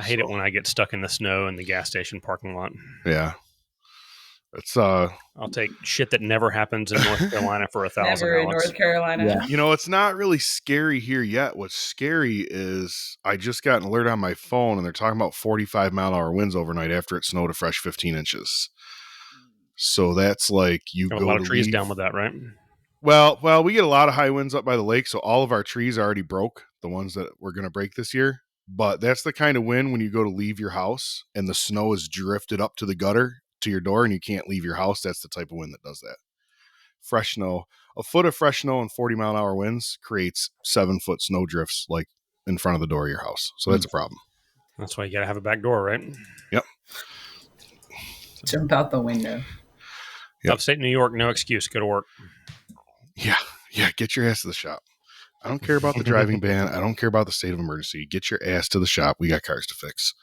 I hate it when I get stuck in the snow in the gas station parking lot. Yeah. It's I'll take shit that never happens in North Carolina for $1,000. Never in North Carolina. Yeah. It's not really scary here yet. What's scary is I just got an alert on my phone, and they're talking about 45-mile-an-hour winds overnight after it snowed a fresh 15 inches. So that's like a lot of trees down with that, right? Well, we get a lot of high winds up by the lake, so all of our trees are already broke, the ones that we're going to break this year. But that's the kind of wind when you go to leave your house and the snow is drifted up to the gutter to your door and you can't leave your house. That's the type of wind that does that. Fresh snow, a foot of fresh snow and 40-mile-an-hour winds creates 7-foot snow drifts like in front of the door of your house. So that's a problem. That's why you got to have a back door, right? Yep. Jump out the window. Yep. Upstate New York, no excuse. Go to work. Yeah. Get your ass to the shop. I don't care about the driving ban. I don't care about the state of emergency. Get your ass to the shop. We got cars to fix.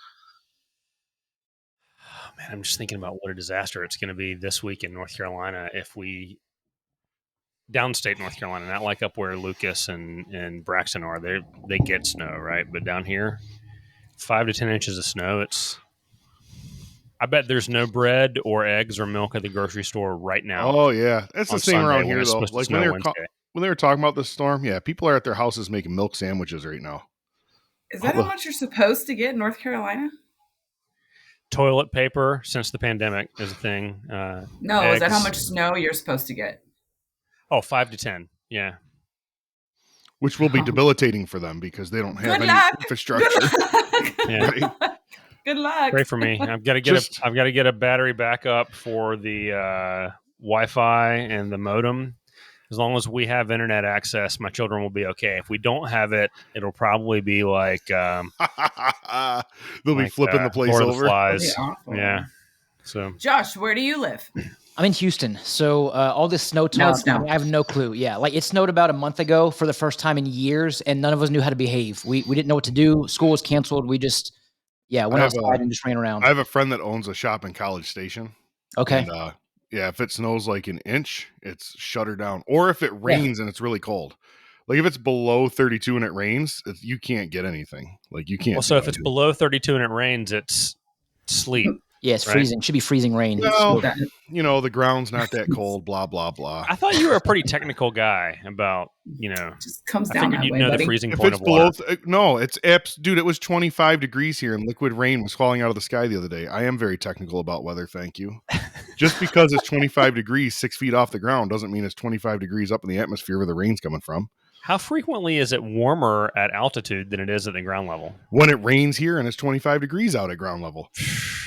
Oh, man, I'm just thinking about what a disaster it's going to be this week in North Carolina if we downstate North Carolina, not like up where Lucas and Braxton are. They get snow, right? But down here, 5 to 10 inches of snow. I bet there's no bread or eggs or milk at the grocery store right now. Oh yeah, that's the same around here though. Like when they were talking about this storm, yeah, people are at their houses making milk sandwiches right now. Is that how much you're supposed to get in North Carolina? Toilet paper since the pandemic is a thing. No, eggs. Is that how much snow you're supposed to get? Oh, 5 to 10. Yeah. Which will be debilitating for them because they don't have any infrastructure. Yeah. Right? Good luck. Pray for me. I've got to get a battery backup for the Wi-Fi and the modem. As long as we have internet access, my children will be okay. If we don't have it, it'll probably be like they'll be flipping the place over. Flies. Yeah. So, Josh, where do you live? I'm in Houston, so all this snow talk, I have no clue. Yeah, like it snowed about a month ago for the first time in years, and none of us knew how to behave. We didn't know what to do. School was canceled. We just went outside and just ran around. I have a friend that owns a shop in College Station. Okay. And, if it snows like an inch, it's shuttered down. Or if it rains and it's really cold. Like if it's below 32 and it rains, you can't get anything. Like you can't. Well, so if it's below 32 and it rains, it's sleet. Yeah, it's freezing. Should be freezing rain. Well, the ground's not that cold, blah, blah, blah. I thought you were a pretty technical guy about, just comes down that way, the freezing point of water. No, it's dude, it was 25 degrees here and liquid rain was falling out of the sky the other day. I am very technical about weather, thank you. Just because it's 25 degrees 6 feet off the ground doesn't mean it's 25 degrees up in the atmosphere where the rain's coming from. How frequently is it warmer at altitude than it is at the ground level? When it rains here and it's 25 degrees out at ground level.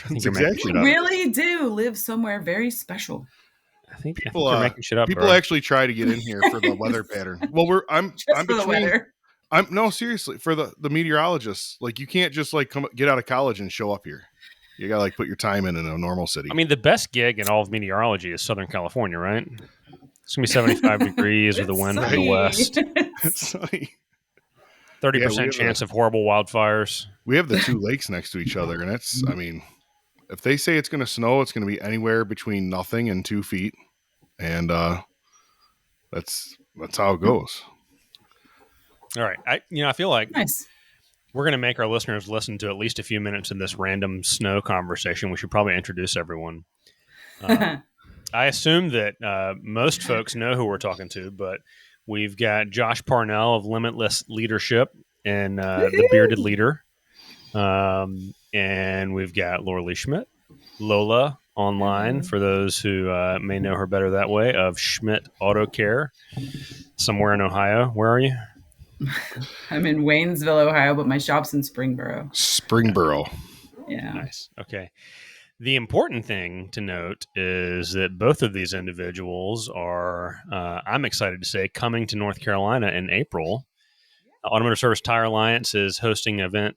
You really do live somewhere very special. I think you're making shit up. People actually try to get in here for the weather pattern. Well, I'm between. The weather. No, seriously, for the meteorologists. Like you can't just get out of college and show up here. You gotta put your time in a normal city. I mean, the best gig in all of meteorology is Southern California, right? It's going to be 75 degrees with the wind from the west. It's sunny. 30% chance of horrible wildfires. We have the two lakes next to each other, and it's, if they say it's going to snow, it's going to be anywhere between nothing and 2 feet. And that's how it goes. All right. I feel like nice. We're going to make our listeners listen to at least a few minutes of this random snow conversation. We should probably introduce everyone. I assume that most folks know who we're talking to, but we've got Josh Parnell of Limitless Leadership and the Bearded Leader. And we've got Lauralee Schmidt, Lola online, for those who may know her better that way, of Schmidt Auto Care, somewhere in Ohio. Where are you? I'm in Waynesville, Ohio, but my shop's in Springboro. Yeah. Nice. Okay. The important thing to note is that both of these individuals are, I'm excited to say, coming to North Carolina in April. Automotive Service Tire Alliance is hosting an event.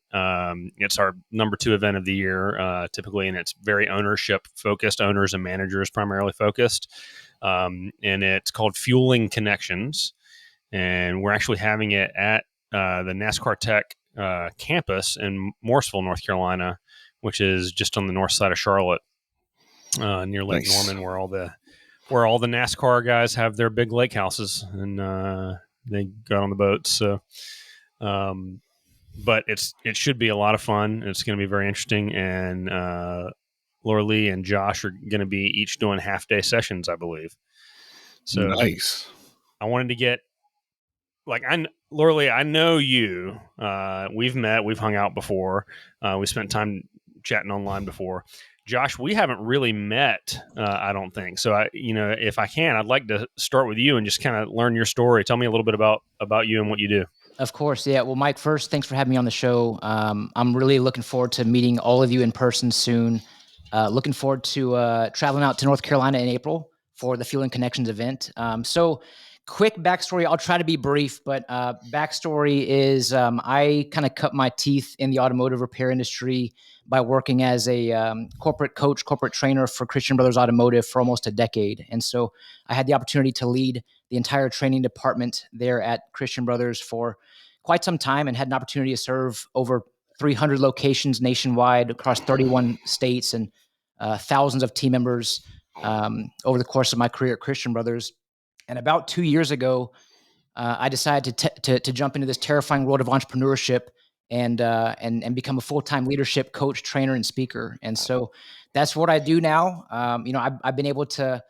It's our number 2 event of the year, typically, and it's very ownership-focused, owners and managers primarily focused. And it's called Fueling Connections. And we're actually having it at the NASCAR Tech campus in Morrisville, North Carolina, which is just on the north side of Charlotte, near Lake Norman, where all the NASCAR guys have their big lake houses, and they go on the boats. So but it should be a lot of fun. It's going to be very interesting, and Lauralee and Josh are going to be each doing half-day sessions, I believe. So nice. I wanted to get Lauralee, I know you. We've met, we've hung out before. We spent time chatting online before. Josh, we haven't really met, I don't think. So, if I can, I'd like to start with you and just kind of learn your story. Tell me a little bit about you and what you do. Of course, yeah. Well, Mike, first, thanks for having me on the show. I'm really looking forward to meeting all of you in person soon. Looking forward to traveling out to North Carolina in April for the Fueling Connections event. So, quick backstory. I'll try to be brief, but backstory is I kind of cut my teeth in the automotive repair industry by working as a corporate coach, corporate trainer for Christian Brothers Automotive for almost a decade. And so I had the opportunity to lead the entire training department there at Christian Brothers for quite some time, and had an opportunity to serve over 300 locations nationwide across 31 states and thousands of team members over the course of my career at Christian Brothers. And about 2 years ago, I decided to jump into this terrifying world of entrepreneurship and become a full-time leadership coach, trainer, and speaker. And so that's what I do now. I've been able to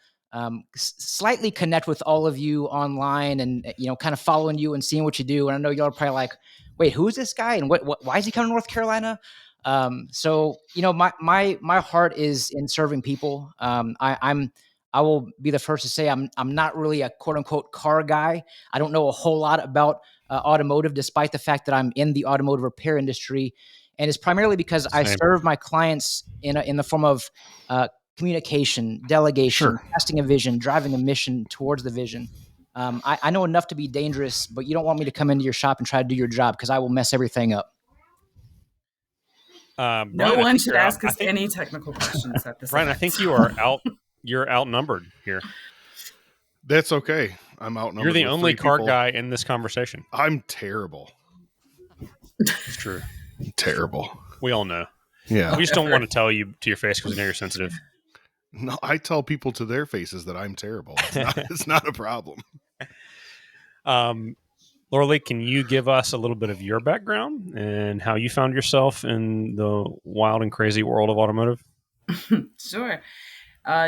slightly connect with all of you online, and kind of following you and seeing what you do. And I know y'all are probably like, "Wait, who is this guy? And why is he coming to North Carolina?" So my heart is in serving people. I will be the first to say I'm not really a quote unquote car guy. I don't know a whole lot about automotive, despite the fact that I'm in the automotive repair industry, and it's primarily because I serve my clients in the form of communication, delegation, casting a vision, driving a mission towards the vision. I know enough to be dangerous, but you don't want me to come into your shop and try to do your job, because I will mess everything up. Brian, no one should ask us any technical questions at this Brian, event. I think you are out. You're outnumbered here. That's okay. I'm outnumbered. You're the only car guy in this conversation. I'm terrible. It's true. Terrible. We all know. Yeah. We just don't want to tell you to your face because we know you're sensitive. No, I tell people to their faces that I'm terrible. It's not a problem. Lauralee, can you give us a little bit of your background and how you found yourself in the wild and crazy world of automotive? Sure.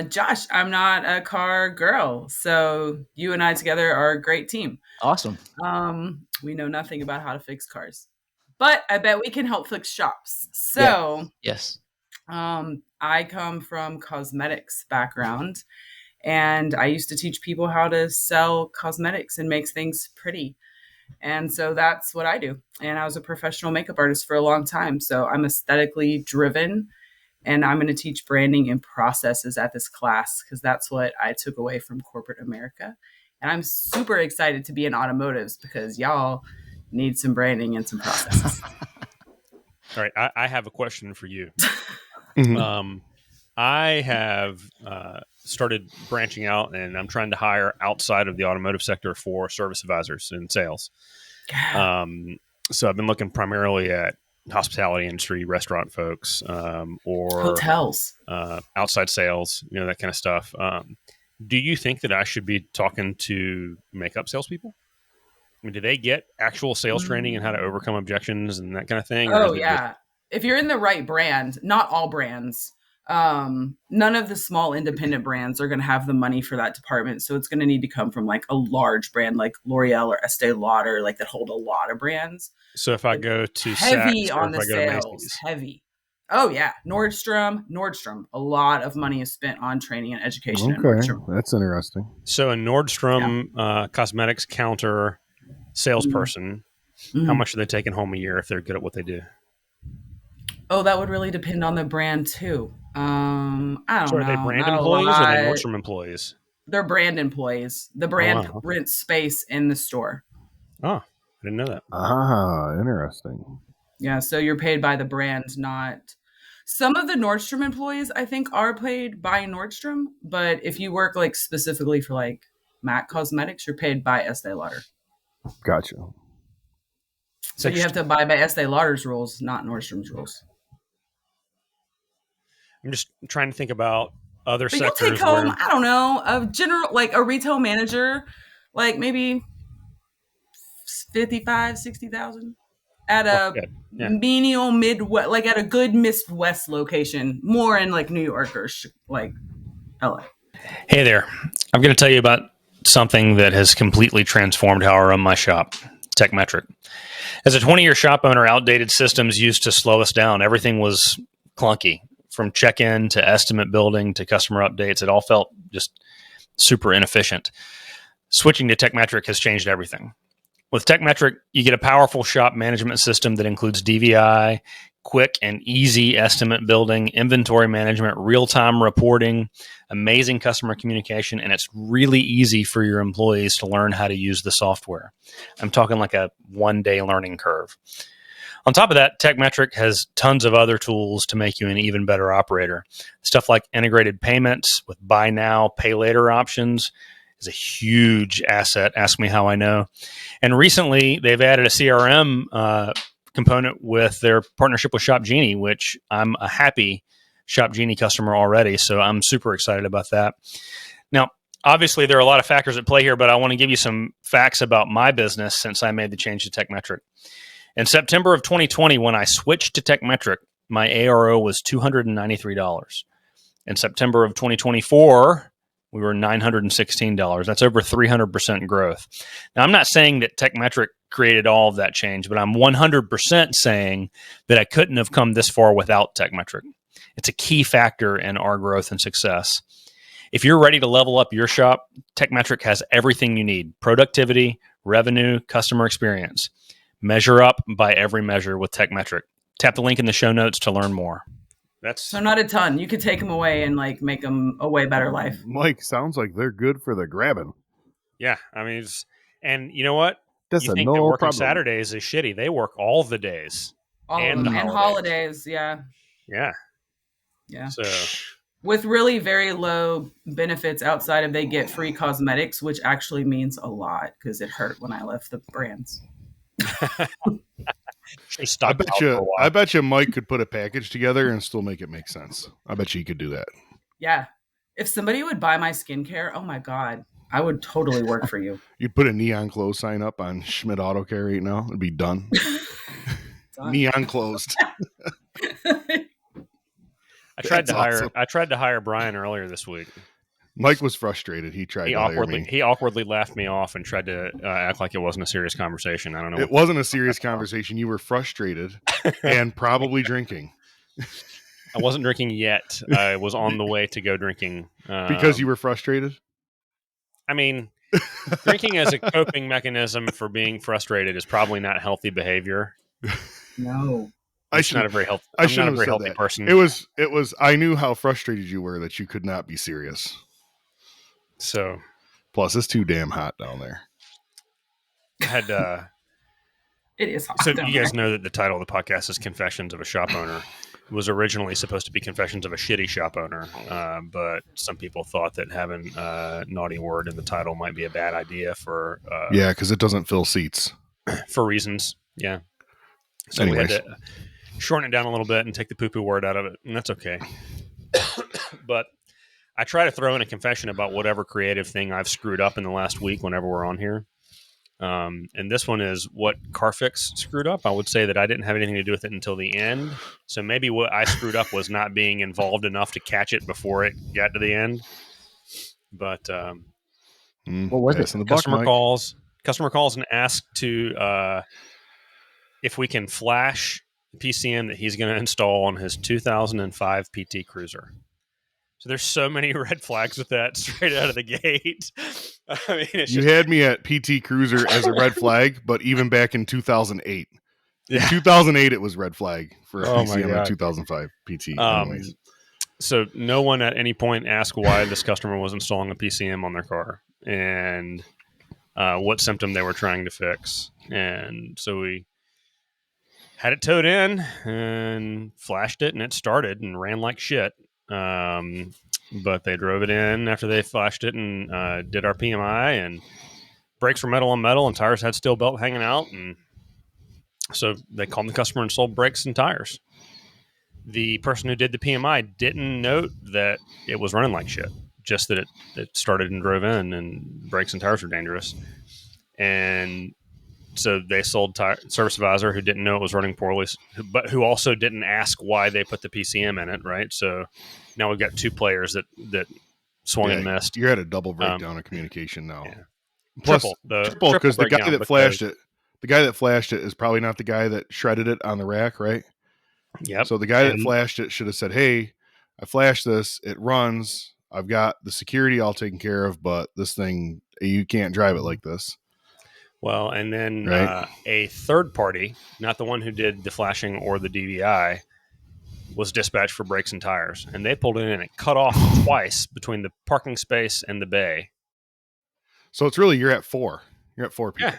Josh, I'm not a car girl, so you and I together are a great team. Awesome. We know nothing about how to fix cars, but I bet we can help fix shops. So yes. I come from cosmetics background, and I used to teach people how to sell cosmetics and make things pretty. And so that's what I do. And I was a professional makeup artist for a long time. So I'm aesthetically driven, and I'm going to teach branding and processes at this class because that's what I took away from corporate America. And I'm super excited to be in automotives because y'all need some branding and some processes. All right. I have a question for you. Mm-hmm. I have started branching out, and I'm trying to hire outside of the automotive sector for service advisors and sales. So I've been looking primarily at hospitality industry, restaurant folks, or hotels, outside sales, that kind of stuff. Do you think that I should be talking to makeup salespeople? I mean, do they get actual sales training and how to overcome objections and that kind of thing? Oh, yeah. If you're in the right brand, not all brands, none of the small independent brands are going to have the money for that department. So it's going to need to come from like a large brand like L'Oreal or Estee Lauder, like that hold a lot of brands. So if I go to heavy Saks, on the sales, heavy. Oh yeah. Nordstrom. A lot of money is spent on training and education. Okay. Nordstrom. That's interesting. So a Nordstrom cosmetics counter salesperson, how much are they taking home a year if they're good at what they do? Oh, that would really depend on the brand too. I don't know. Are they brand employees or are they Nordstrom employees? They're brand employees. The brand rents space in the store. Oh, I didn't know that. Interesting. Yeah, so you're paid by the brand, not... Some of the Nordstrom employees, I think, are paid by Nordstrom, but if you work like specifically for like MAC Cosmetics, you're paid by Estee Lauder. Gotcha. So you have to abide by Estee Lauder's rules, not Nordstrom's rules. I'm just trying to think about other sectors. You'll take home, I don't know, a general, like a retail manager, like maybe 55, 60,000. at a menial Midwest, like at a good Midwest location, more in like New York or like LA. Hey there. I'm going to tell you about something that has completely transformed how I run my shop, TechMetric. As a 20-year shop owner, outdated systems used to slow us down. Everything was clunky, from check-in to estimate building to customer updates. It all felt just super inefficient. Switching to TechMetric has changed everything. With TechMetric, you get a powerful shop management system that includes DVI, quick and easy estimate building, inventory management, real-time reporting, amazing customer communication, and it's really easy for your employees to learn how to use the software. I'm talking like a one-day learning curve. On top of that, TechMetric has tons of other tools to make you an even better operator. Stuff like integrated payments with buy now, pay later options is a huge asset. Ask me how I know. And recently, they've added a CRM component with their partnership with Shop Genie, which I'm a happy Shop Genie customer already. So I'm super excited about that. Now, obviously, there are a lot of factors at play here, but I want to give you some facts about my business since I made the change to TechMetric. In September of 2020, when I switched to TechMetric, my ARO was $293. In September of 2024, we were $916. That's over 300% growth. Now, I'm not saying that TechMetric created all of that change, but I'm 100% saying that I couldn't have come this far without TechMetric. It's a key factor in our growth and success. If you're ready to level up your shop, TechMetric has everything you need: productivity, revenue, customer experience. Measure up by every measure with TechMetric. Tap the link in the show notes to learn more. So not a ton. You could take them away and like make them a way better life. Mike, sounds like they're good for the grabbing. Yeah, I mean, and you know what? That's you a think no that working problem. Saturdays is shitty? They work all the days, all and of them. And holidays. Yeah. So with really very low benefits outside of they get free cosmetics, which actually means a lot because it hurt when I left the brands. I bet you Mike could put a package together and still make it make sense. I bet you he could do that. Yeah. If somebody would buy my skincare, oh my God, I would totally work for you. You'd put a neon closed sign up on Schmidt Auto Care right now. It'd be done. Neon closed. I tried to hire Bryan earlier this week. Mike was frustrated. He tried to hire me. He awkwardly laughed me off and tried to act like it wasn't a serious conversation. I don't know. It wasn't a serious conversation. You were frustrated and probably drinking. I wasn't drinking yet. I was on the way to go drinking. Because you were frustrated? I mean, drinking as a coping mechanism for being frustrated is probably not healthy behavior. No. I'm not a very healthy person. It was. I knew how frustrated you were that you could not be serious. So, plus it's too damn hot down there. I had it is hot. So you guys know that the title of the podcast is Confessions of a Shop Owner. It was originally supposed to be Confessions of a Shitty Shop Owner, but some people thought that having a naughty word in the title might be a bad idea for because it doesn't fill seats for reasons. Yeah. So anyways, we had to shorten it down a little bit and take the poo-poo word out of it, and that's okay. But I try to throw in a confession about whatever creative thing I've screwed up in the last week whenever we're on here. And this one is what Carfix screwed up. I would say that I didn't have anything to do with it until the end. So maybe what I screwed up was not being involved enough to catch it before it got to the end. But what was it? Customer calls and asks to if we can flash the PCM that he's going to install on his 2005 PT Cruiser. So there's so many red flags with that straight out of the gate. I mean, you had me at PT Cruiser as a red flag, but even back in 2008. In 2008, it was red flag for a PCM in 2005 PT. Anyways. So no one at any point asked why this customer was installing a PCM on their car and what symptom they were trying to fix. And so we had it towed in and flashed it, and it started and ran like shit. But they drove it in after they flashed it and did our PMI, and brakes were metal on metal and tires had steel belt hanging out. And so they called the customer and sold brakes and tires. The person who did the PMI didn't note that it was running like shit, just that it started and drove in and brakes and tires were dangerous. And so they sold service advisor who didn't know it was running poorly, but who also didn't ask why they put the PCM in it, right? So now we've got two players that swung and missed. You're at a double breakdown of communication now. Yeah. Plus, triple because the guy that flashed it is probably not the guy that shredded it on the rack, right? Yep. So the guy that flashed it should have said, "Hey, I flashed this. It runs. I've got the security all taken care of, but this thing, you can't drive it like this." Well, and then a third party, not the one who did the flashing or the DVI, was dispatched for brakes and tires, and they pulled in and it cut off twice between the parking space and the bay. So it's really you're at four people.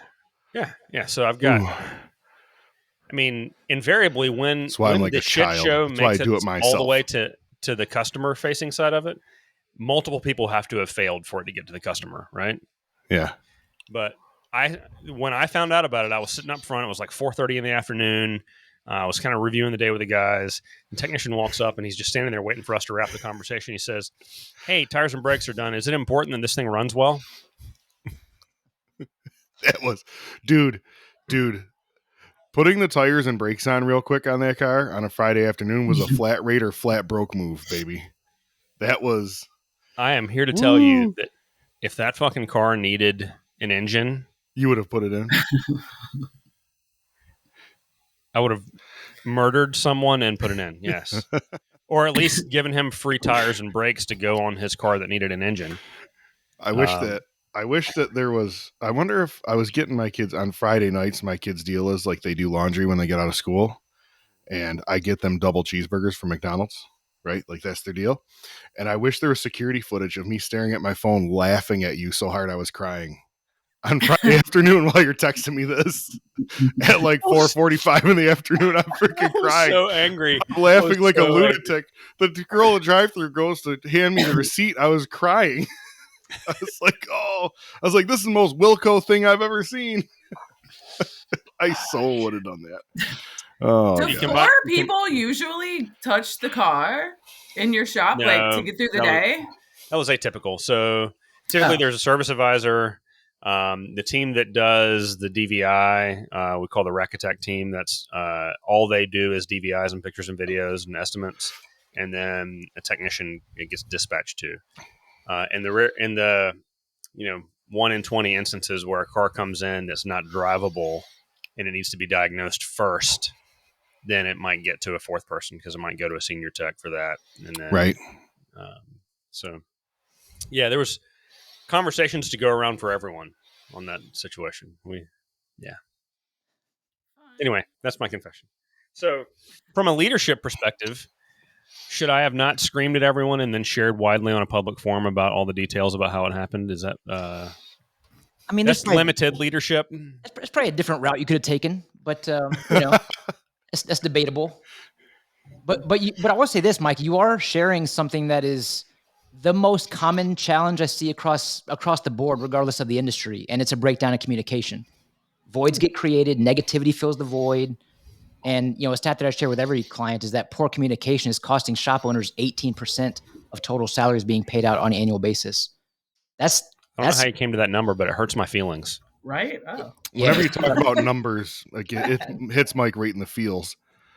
Yeah. So I've got. I mean, invariably, when the shit show makes it all the way to the customer-facing side of it, multiple people have to have failed for it to get to the customer, right? Yeah. But when I found out about it, I was sitting up front. It was like 4:30 in the afternoon. I was kind of reviewing the day with the guys. The technician walks up, and he's just standing there waiting for us to wrap the conversation. He says, "Hey, tires and brakes are done. Is it important that this thing runs well?" That was, dude. Putting the tires and brakes on real quick on that car on a Friday afternoon was a flat rate or flat broke move, baby. That was. I am here to tell you that if that fucking car needed an engine, you would have put it in. I would have murdered someone and put it in, yes. Or at least given him free tires and brakes to go on his car that needed an engine. I wish that there was. I wonder if I was getting my kids on Friday nights. My kids' deal is like they do laundry when they get out of school, and I get them double cheeseburgers from McDonald's, right? Like that's their deal. And I wish there was security footage of me staring at my phone, laughing at you so hard I was crying on Friday afternoon while you're texting me this at like 4:45 in the afternoon. I'm freaking crying. So angry. I'm laughing like a lunatic. The girl at the drive-thru goes to hand me the receipt. I was crying. I was like, this is the most Wilco thing I've ever seen. I so would have done that. Oh, do four people usually touch the car in your shop to get through the day? That was atypical. So typically there's a service advisor. The team that does the DVI, we call the Rack Attack team. That's all they do is DVIs and pictures and videos and estimates. And then a technician it gets dispatched to. In the 1 in 20 instances where a car comes in that's not drivable and it needs to be diagnosed first, then it might get to a fourth person because it might go to a senior tech for that. And then, right. So, yeah, there was conversations to go around for everyone on that situation. Anyway, that's my confession. So, from a leadership perspective, should I have not screamed at everyone and then shared widely on a public forum about all the details about how it happened? Is that, I mean, that's limited leadership. It's probably a different route you could have taken, but that's debatable. But I will say this, Mike, you are sharing something that is the most common challenge I see across the board, regardless of the industry, and it's a breakdown in communication. Voids get created, negativity fills the void. And, a stat that I share with every client is that poor communication is costing shop owners 18% of total salaries being paid out on an annual basis. I don't know how you came to that number, but it hurts my feelings. Right? Oh. Whenever you talk about numbers, like it hits Mike right in the feels.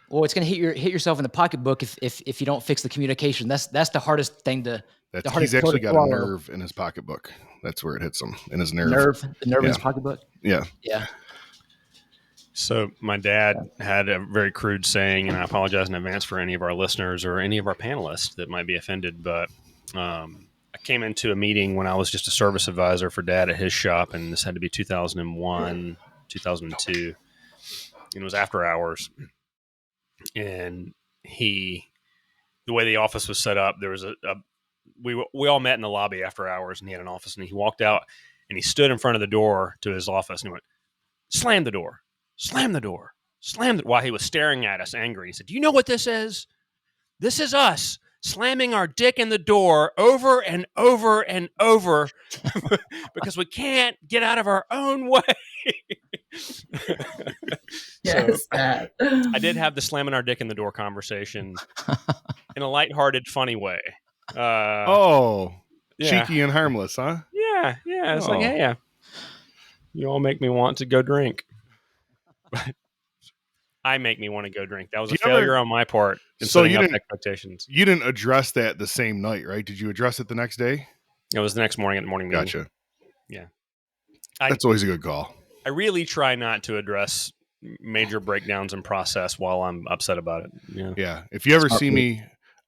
Well, it's going to hit yourself in the pocketbook if you don't fix the communication. That's the hardest thing he's actually got a nerve in his pocketbook. That's where it hits him, in his nerve. The nerve in his pocketbook? Yeah. Yeah. So my dad had a very crude saying, and I apologize in advance for any of our listeners or any of our panelists that might be offended, but I came into a meeting when I was just a service advisor for Dad at his shop, and this had to be 2001, 2002. And it was after hours. And the way the office was set up, there was we all met in the lobby after hours, and he had an office, and he walked out, and he stood in front of the door to his office, and he went, "Slam the door. Slam the door. Slam it," while he was staring at us angry. He said, "Do you know what this is? This is us slamming our dick in the door over and over and over because we can't get out of our own way." Yes, I did have the slamming our dick in the door conversation in a lighthearted, funny way. Cheeky and harmless, huh? Yeah. It's like, hey, you all make me want to go drink. I make me want to go drink. That was a failure on my part in so setting up expectations. You didn't address that the same night, right? Did you address it the next day? It was the next morning at the morning meeting. Gotcha. Yeah. That's always a good call. I really try not to address major breakdowns in process while I'm upset about it. Yeah. If you ever see me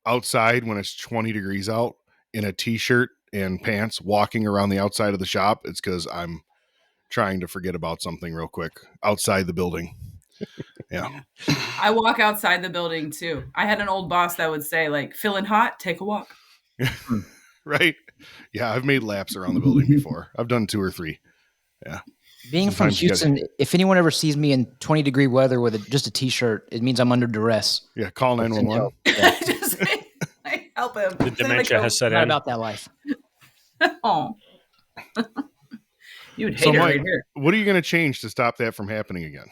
outside when it's 20 degrees out in a t-shirt and pants walking around the outside of the shop, it's because I'm trying to forget about something real quick outside the building. Yeah. I walk outside the building too. I had an old boss that would say, like, feeling hot, take a walk. Right. Yeah. I've made laps around the building before. I've done 2 or 3. Yeah. Being from Houston, if anyone ever sees me in 20-degree weather with just a t-shirt, it means I'm under duress. Yeah. Call 911. Just help him. The dementia has set in. Not about that life. Oh. You would hate it Mike, right here. What are you going to change to stop that from happening again?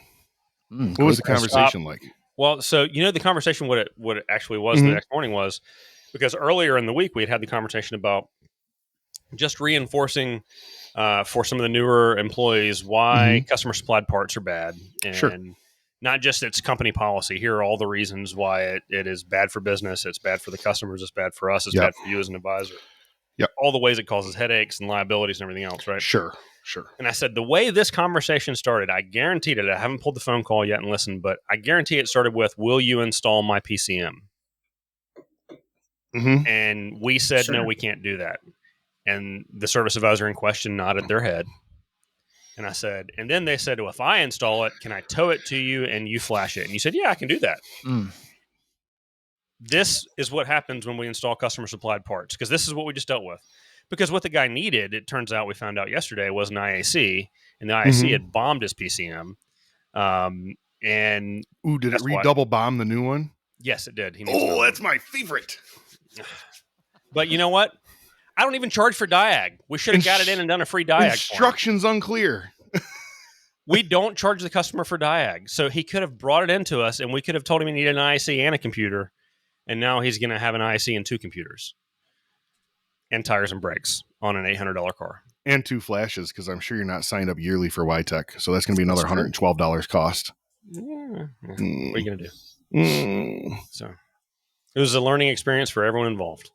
What was the conversation like? Well, so, the conversation, what it actually was the next morning was, because earlier in the week, we had the conversation about just reinforcing for some of the newer employees why customer supplied parts are bad. And not just its company policy. Here are all the reasons why it is bad for business. It's bad for the customers. It's bad for us. It's bad for you as an advisor. Yep. All the ways it causes headaches and liabilities and everything else, right? Sure. And I said, the way this conversation started, I guaranteed it. I haven't pulled the phone call yet and listened, but I guarantee it started with, will you install my PCM? And we said, no, we can't do that. And the service advisor in question nodded their head. And I said, and then they said, well, if I install it, can I tow it to you and you flash it? And you said, yeah, I can do that. This is what happens when we install customer supplied parts, because this is what we just dealt with. Because what the guy needed, it turns out we found out yesterday, was an IAC, and the IAC had bombed his PCM. And did it double bomb the new one? Yes, it did. That's my favorite. But you know what? I don't even charge for diag. We should have got it in and done a free diag. Instructions unclear. We don't charge the customer for diag. So he could have brought it into us, and we could have told him he needed an IAC and a computer. And now he's going to have an IAC and 2 computers. And tires and brakes on an $800 car. And 2 flashes, because I'm sure you're not signed up yearly for YTech. So that's going to be another $112 cost. Yeah. What are you going to do? So it was a learning experience for everyone involved.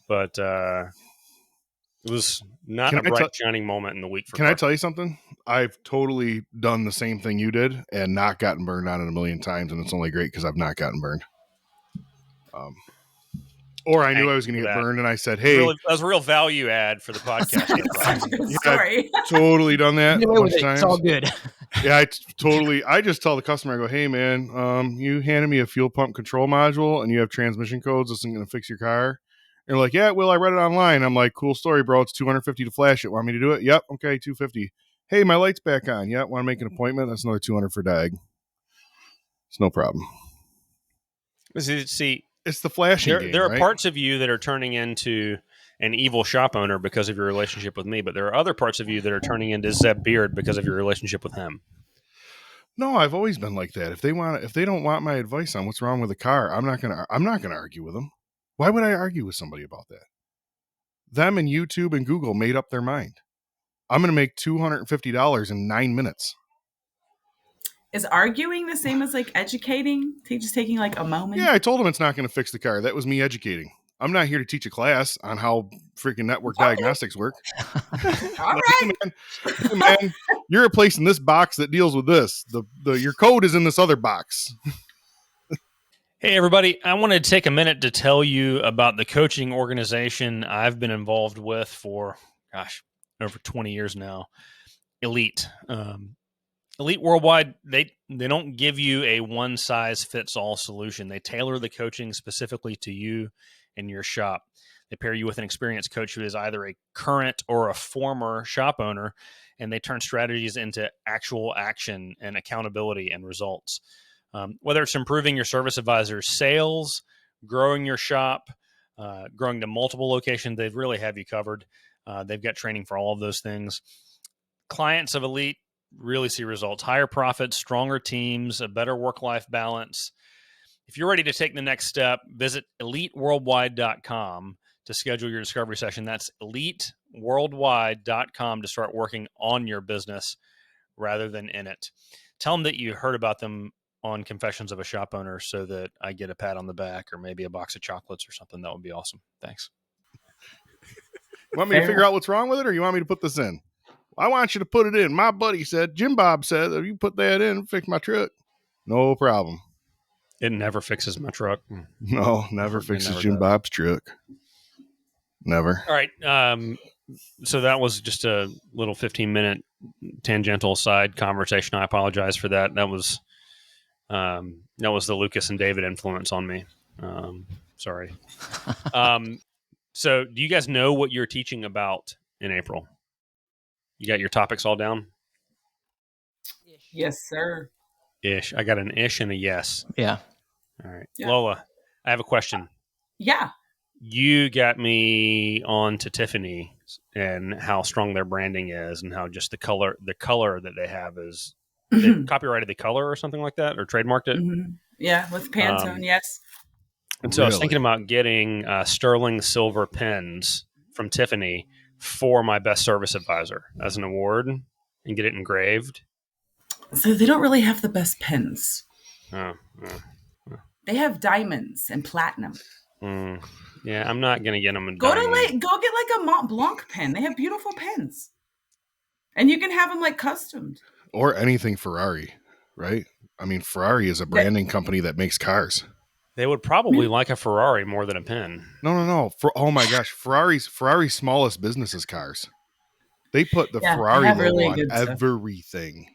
But it was not a bright, shining moment in the week. Can I tell you something? I've totally done the same thing you did and not gotten burned on it a million times. And it's only great because I've not gotten burned. Or I knew I was going to get burned, and I said, "Hey, that was a real value add for the podcast." I've totally done that a bunch of times. It's all good. Yeah, I just tell the customer, I go, "Hey, man, you handed me a fuel pump control module, and you have transmission codes. This isn't going to fix your car." And they're like, "Yeah, well, I read it online." I'm like, "Cool story, bro. It's $250 to flash it. Want me to do it?" "Yep, okay, $250. Hey, my light's back on. Yeah, want to make an appointment? That's another $200 for DAG. It's no problem." See. It's the flashing game, there are right? parts of you that are turning into an evil shop owner because of your relationship with me, but there are other parts of you that are turning into Zeb Beard because of your relationship with him. No, I've always been like that. If they don't want my advice on what's wrong with the car, I'm not gonna argue with them. Why would I argue with somebody about that? Them and YouTube and Google made up their mind. I'm gonna make $250 in 9 minutes. Is arguing the same as like educating? Just taking like a moment? Yeah, I told him it's not going to fix the car. That was me educating. I'm not here to teach a class on how freaking network diagnostics work. All right. Hey, man, you're replacing this box that deals with this. Your code is in this other box. Hey, everybody. I wanted to take a minute to tell you about the coaching organization I've been involved with for, over 20 years now. Elite. Elite Worldwide, they don't give you a one-size-fits-all solution. They tailor the coaching specifically to you and your shop. They pair you with an experienced coach who is either a current or a former shop owner, and they turn strategies into actual action and accountability and results. Whether it's improving your service advisor's sales, growing your shop, growing to multiple locations, they really have you covered. They've got training for all of those things. Clients of Elite really see results, higher profits, stronger teams, a better work-life balance. If you're ready to take the next step, visit eliteworldwide.com to schedule your discovery session. That's eliteworldwide.com to start working on your business rather than in it. Tell them that you heard about them on Confessions of a Shop Owner so that I get a pat on the back or maybe a box of chocolates or something. That would be awesome. Thanks. You want me to figure out what's wrong with it, or you want me to put this in? I want you to put it in. My buddy said, Jim Bob said, if you put that in, fix my truck. No problem. It never fixes my truck. No, never fixes Jim Bob's truck. Never. All right. So that was just a little 15-minute tangential side conversation. I apologize for that. That was the Lucas and David influence on me. Sorry. So do you guys know what you're teaching about in April? You got your topics all down? Yes, sir. Ish. I got an ish and a yes. Yeah. All right. Yeah. Lola, I have a question. Yeah. You got me on to Tiffany and how strong their branding is and how just the color that they have is they copyrighted the color or something like that or trademarked it. Mm-hmm. Yeah, with Pantone, yes. And so I was thinking about getting sterling silver pens from Tiffany for my best service advisor as an award and get it engraved. So they don't really have the best pens. They have diamonds and platinum. Yeah, I'm not going to get them a go get like a Mont Blanc pen. They have beautiful pens. And you can have them like customed. Or anything Ferrari, right? I mean, Ferrari is a branding company that makes cars. They would probably like a Ferrari more than a pen. No. Oh my gosh, Ferrari's smallest business is cars. They put the Ferrari logo really on everything.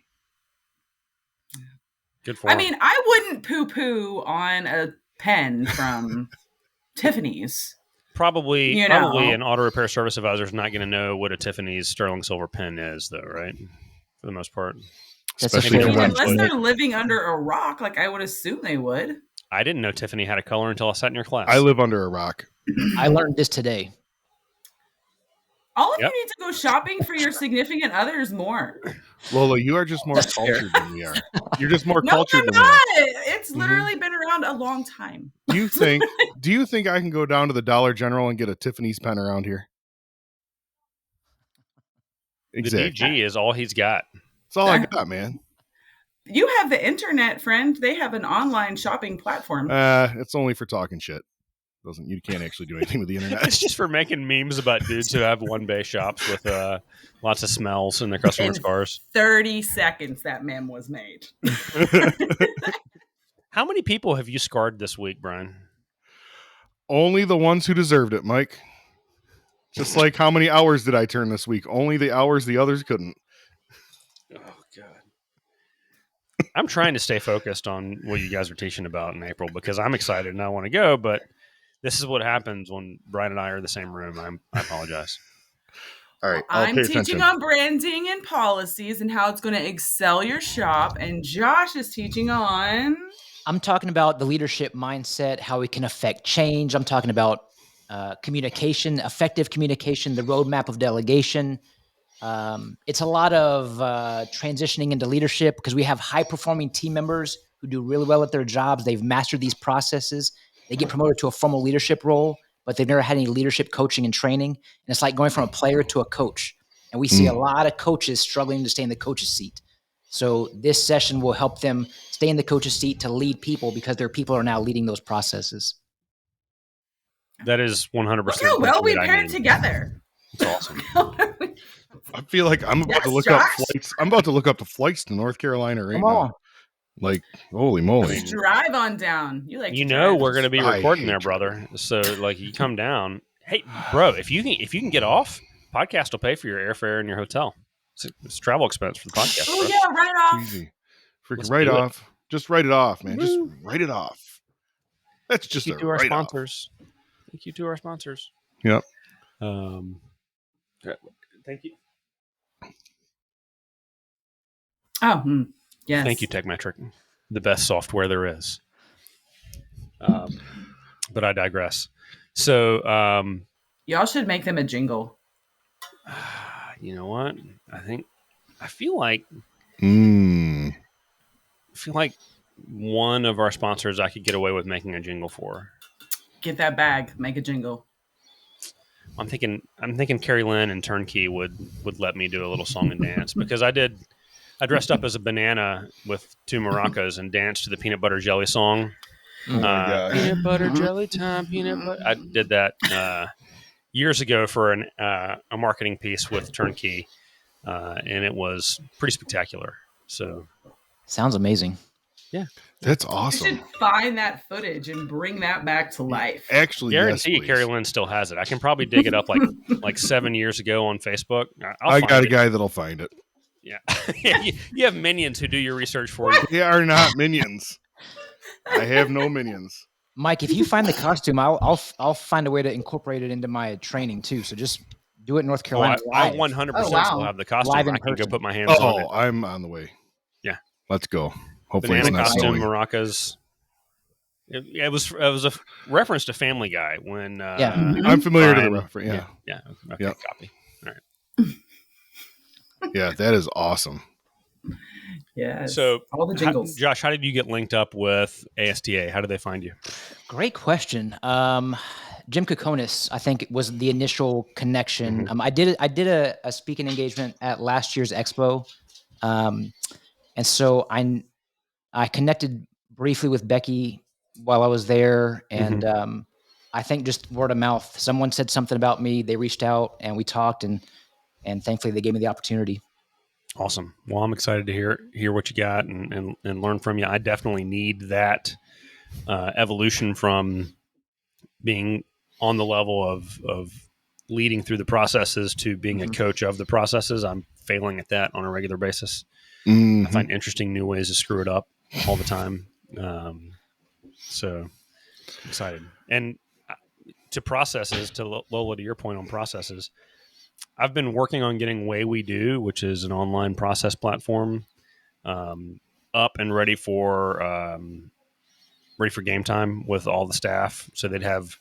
Good for them. I mean, I wouldn't poo-poo on a pen from Tiffany's. Probably an auto repair service advisor is not going to know what a Tiffany's sterling silver pen is, though, right? For the most part. Especially unless they're living under a rock, like I would assume they would. I didn't know Tiffany had a color until I sat in your class. I live under a rock. I learned this today. All of you need to go shopping for your significant others more. Lola, you are just more cultured than we are. You're just more cultured than we are. We are. It's literally been around a long time. Do you think I can go down to the Dollar General and get a Tiffany's pen around here? Exactly. The DG is all he's got. That's all I got, man. You have the internet, friend. They have an online shopping platform. It's only for talking shit. You can't actually do anything with the internet. It's just for making memes about dudes who have one bay shops with lots of smells in their customers' cars. 30 seconds that meme was made. How many people have you scarred this week, Brian? Only the ones who deserved it, Mike. Just like how many hours did I turn this week? Only the hours the others couldn't. Oh, God. I'm trying to stay focused on what you guys are teaching about in April because I'm excited and I want to go, but this is what happens when Brian and I are in the same room. I apologize. All right. I'm teaching on branding and policies and how it's going to excel your shop. And Josh is teaching on... I'm talking about the leadership mindset, how it can affect change. I'm talking about communication, effective communication, the roadmap of delegation. It's a lot of transitioning into leadership because we have high-performing team members who do really well at their jobs. They've mastered these processes. They get promoted to a formal leadership role, but they've never had any leadership coaching and training. And it's like going from a player to a coach. And we see a lot of coaches struggling to stay in the coach's seat. So this session will help them stay in the coach's seat to lead people because their people are now leading those processes. That is 100%. Look how well we paired together. It's awesome. I feel like I'm about to look up flights. I'm about to look up the flights to North Carolina right now. Like, holy moly. Just drive on down. We're going to be recording there, brother. So, like, you come down. Hey, bro, if you can get off, podcast will pay for your airfare and your hotel. It's travel expense for the podcast. Oh, yeah, write it off. Easy. Freaking write off. Just write it off, man. Just write it off. That's just Thank you to our sponsors. Thank you to our sponsors. Yep. Thank you. Oh, yes. Thank you, TechMetric. The best software there is. But I digress. So, y'all should make them a jingle. You know what? I feel like one of our sponsors I could get away with making a jingle for. Get that bag, make a jingle. I'm thinking Carrie Lynn and Turnkey would let me do a little song and dance because I did I dressed up as a banana with 2 maracas and danced to the peanut butter jelly song. Oh my gosh. Peanut butter jelly time, peanut butter. I did that years ago for a marketing piece with Turnkey, and it was pretty spectacular. So sounds amazing. Yeah, that's awesome. You should find that footage and bring that back to life. Actually, guarantee yes, Carrie Lynn still has it. I can probably dig it up like 7 years ago on Facebook. I got a guy that'll find it. Yeah, you have minions who do your research for you. They are not minions. I have no minions. Mike, if you find the costume, I'll find a way to incorporate it into my training too. So just do it in North Carolina. I 100% still have the costume. Live in I can person. go put my hands on it. Oh, I'm on the way. Yeah, let's go. Hopefully, banana it's not costume, snowing. maracas. It was a reference to Family Guy when. I'm familiar Bryan, to the reference. Yeah. Okay, Yep. Copy. All right. Yeah, that is awesome. Yeah. So, all the jingles. Josh, how did you get linked up with ASTA? How did they find you? Great question. Jim Kokonis, I think, was the initial connection. I did a speaking engagement at last year's expo, and so I connected briefly with Becky while I was there, and I think just word of mouth. Someone said something about me. They reached out, and we talked, and thankfully they gave me the opportunity. Awesome. Well, I'm excited to hear what you got and learn from you. I definitely need that evolution from being on the level of leading through the processes to being a coach of the processes. I'm failing at that on a regular basis. I find interesting new ways to screw it up all the time. So excited. And to processes, to Lola, to your point on processes, I've been working on getting Way We Do, which is an online process platform, up and ready for game time with all the staff. So they'd have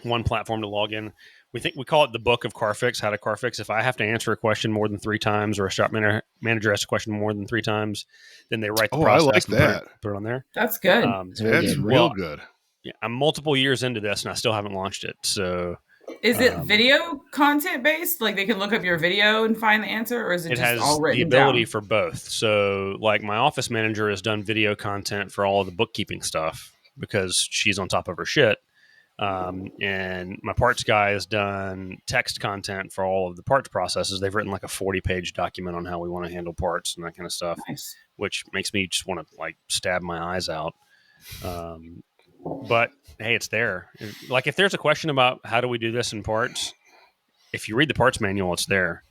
one platform to log in. We call it the book of CarFix, how to CarFix. If I have to answer a question more than 3 times, or a shop manager asks a question more than 3 times, then they write the process. I like that. Put it on there. That's good. That's real good. Yeah, I'm multiple years into this, and I still haven't launched it. So, is it video content based? Like they can look up your video and find the answer, or is it just all written down? It has the ability for both. So, like my office manager has done video content for all of the bookkeeping stuff because she's on top of her shit. And my parts guy has done text content for all of the parts processes. They've written like a 40-page document on how we want to handle parts and that kind of stuff, which makes me just want to like stab my eyes out. But hey, it's there. Like if there's a question about how do we do this in parts, if you read the parts manual, it's there.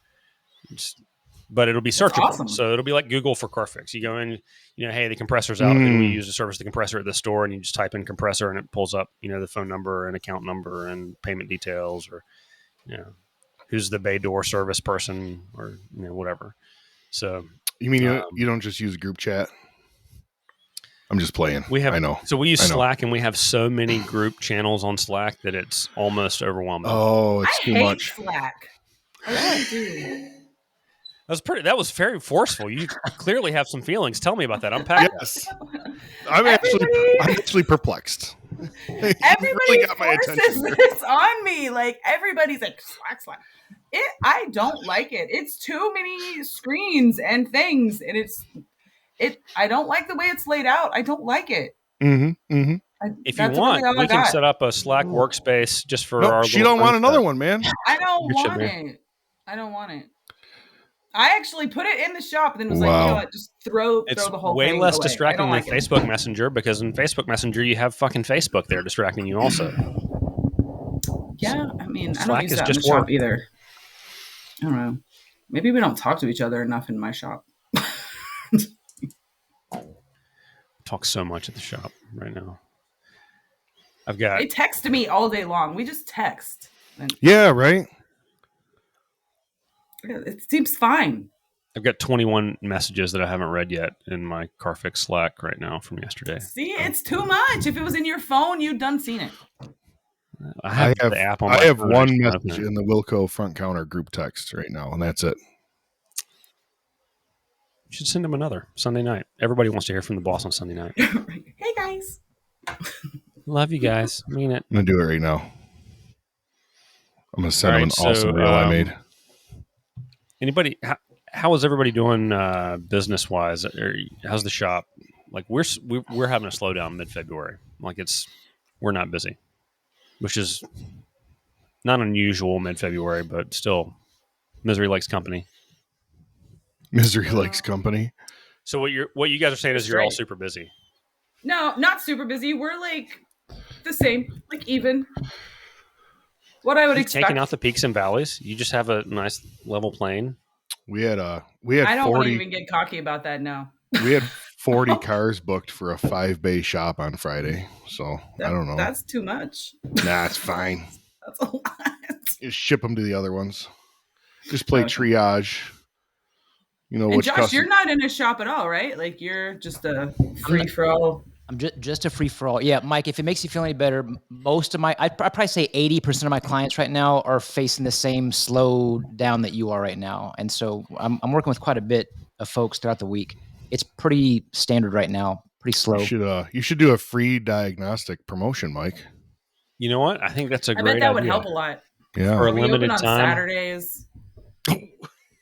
But it'll be searchable. Awesome. So it'll be like Google for CarFix. You go in, hey, the compressor's out, and we use to service the compressor at the store, and you just type in compressor, and it pulls up, the phone number and account number and payment details, or who's the bay door service person, or whatever. So you mean you don't just use group chat? I'm just playing. I know. So we use Slack, and we have so many group channels on Slack that it's almost overwhelming. Oh, it's too much. Slack. I really do. That was very forceful. You clearly have some feelings. Tell me about that. Unpack. Yes. I'm actually perplexed. Everybody really got my attention this on me. Like everybody's like Slack. I don't like it. It's too many screens and things, and I don't like the way it's laid out. I don't like it. If you want, we can set up a Slack workspace just for our. She don't want another one, man. I don't want it. I don't want it. I actually put it in the shop and then was like, you know what, just throw the whole thing away. It's way less distracting than Facebook Messenger, because in Facebook Messenger, you have fucking Facebook there distracting you also. Yeah, I mean, Slack I don't use that in the shop either. I don't know. Maybe we don't talk to each other enough in my shop. Talk so much at the shop right now. They text me all day long. We just text. Yeah, right. It seems fine. I've got 21 messages that I haven't read yet in my CarFix Slack right now from yesterday. See, it's too much. If it was in your phone, you'd done seen it. I have the app on my phone. I have one message in the Wilco front counter group text right now, and that's it. You should send them another Sunday night. Everybody wants to hear from the boss on Sunday night. Hey, guys. Love you guys. I mean it. I'm going to do it right now. I'm going to send them an awesome reel I made. Anybody, how is everybody doing business wise? How's the shop? Like we're having a slowdown mid-February. Like we're not busy, which is not unusual mid-February, but still, misery likes company. Misery likes company. So what you guys are saying is you're all super busy. No, not super busy. We're like the same, like even. What I would expect. Taking out the peaks and valleys. You just have a nice level plane. We had I don't want to even get cocky about that now. We had 40 cars booked for a 5-bay shop on Friday. So I don't know. That's too much. Nah, it's fine. That's a lot. Just ship them to the other ones. Just play triage. You know, and Josh, you're not in a shop at all, right? Like you're just a free for all. I'm just a free for all. Yeah, Mike, if it makes you feel any better, most of I'd probably say 80% of my clients right now are facing the same slow down that you are right now. And so I'm working with quite a bit of folks throughout the week. It's pretty standard right now, pretty slow. You should do a free diagnostic promotion, Mike. You know what? I think that's a great idea. I bet that would help a lot. Yeah. For a limited on time. Saturdays.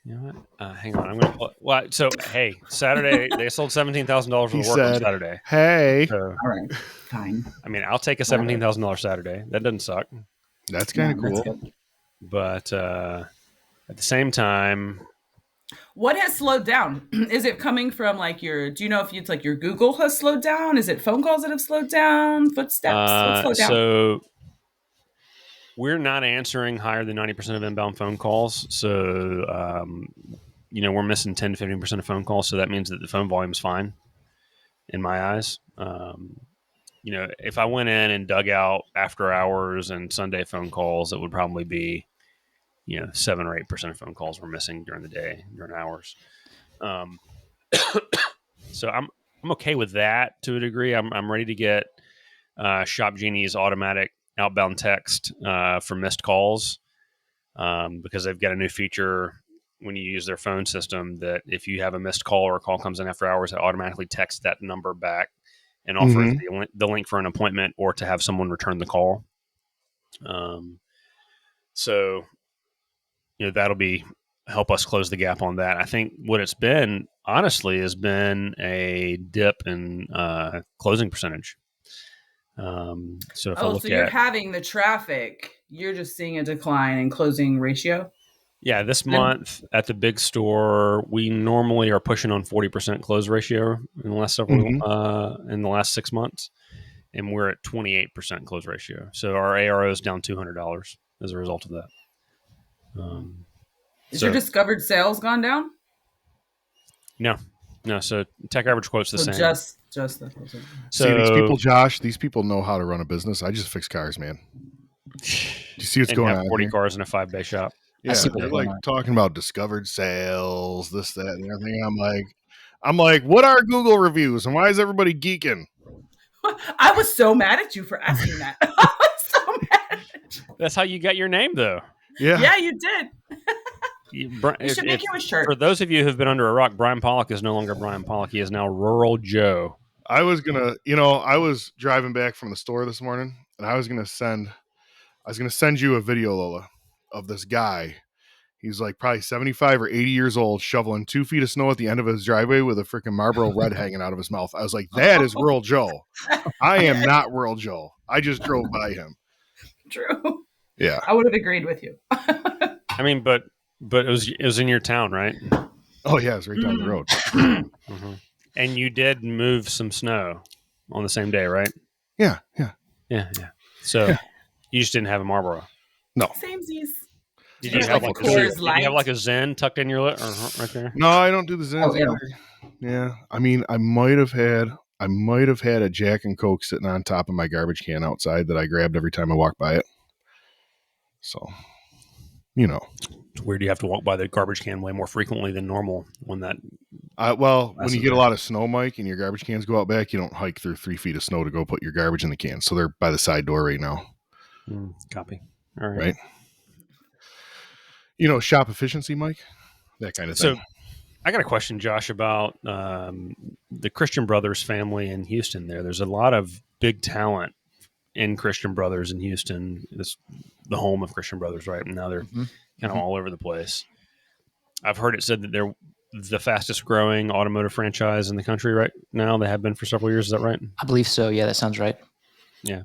You know what? Hang on. I'm going to. Well, so hey, Saturday they sold $17,000 worth of work on Saturday. Hey. All right, fine. I mean, I'll take a $17,000 Saturday. That doesn't suck. That's kind of cool. But at the same time, what has slowed down? Is it coming from like do you know if it's like your Google has slowed down? Is it phone calls that have slowed down? Footsteps? What's slowed down? So we're not answering higher than 90% of inbound phone calls. So, we're missing 10 to 15% of phone calls. So that means that the phone volume is fine in my eyes. If I went in and dug out after hours and Sunday phone calls, it would probably be, 7 or 8% of phone calls we're missing during the day, during hours. So I'm okay with that to a degree. I'm ready to get Shop Genie's automatic outbound text for missed calls because they've got a new feature when you use their phone system that if you have a missed call or a call comes in after hours, it automatically texts that number back and offers the link for an appointment or to have someone return the call. So that'll help us close the gap on that. I think what it's been, honestly, has been a dip in closing percentage. So you're having the traffic, you're just seeing a decline in closing ratio? Yeah, this month at the big store, we normally are pushing on 40% close ratio in the last in the last 6 months, and we're at 28% close ratio. So our ARO is down $200 as a result of that. Is your discovered sales gone down? No. So tech average quote's the same. Just the closing. So see, these people, Josh, these people know how to run a business. I just fix cars, man. Do you see what's going on? 40 cars in a 5-bay shop. Yeah, they're like talking about discovered sales, this, that, and everything. I'm like, what are Google reviews, and why is everybody geeking? I was so mad at you for asking that. I was so mad at you. That's how you got your name, though. Yeah, you did. You should make you a shirt. For those of you who've been under a rock, Bryan Pollock is no longer Bryan Pollock. He is now Rural Joe. I was driving back from the store this morning, and I was gonna send you a video, Lola, of this guy. He's like probably 75 or 80 years old, shoveling 2 feet of snow at the end of his driveway with a freaking Marlboro Red hanging out of his mouth. I was like, that is Rural Joe. I am not Rural Joe. I just drove by him. True. Yeah. I would have agreed with you. I mean, but it was in your town, right? Oh yeah, it was right down the road. Mm-hmm. And you did move some snow on the same day, right? Yeah. So you just didn't have a Marlboro. No. Samesies. Did you have like a Zen tucked in your lip right there? No, I don't do the Zen. Yeah. I mean, I might have had a Jack and Coke sitting on top of my garbage can outside that I grabbed every time I walked by it. So, It's weird you have to walk by the garbage can way more frequently than normal when that. When you get a lot of snow, Mike, and your garbage cans go out back, you don't hike through 3 feet of snow to go put your garbage in the can. So they're by the side door right now. Copy. All right. Shop efficiency, Mike, that kind of thing. So I got a question, Josh, about the Christian Brothers family in Houston. There's a lot of big talent in Christian Brothers in Houston. It's the home of Christian Brothers, right? And now they're kind of all over the place. I've heard it said that they're the fastest growing automotive franchise in the country right now. They have been for several years. Is that right? I believe so. Yeah, that sounds right. Yeah.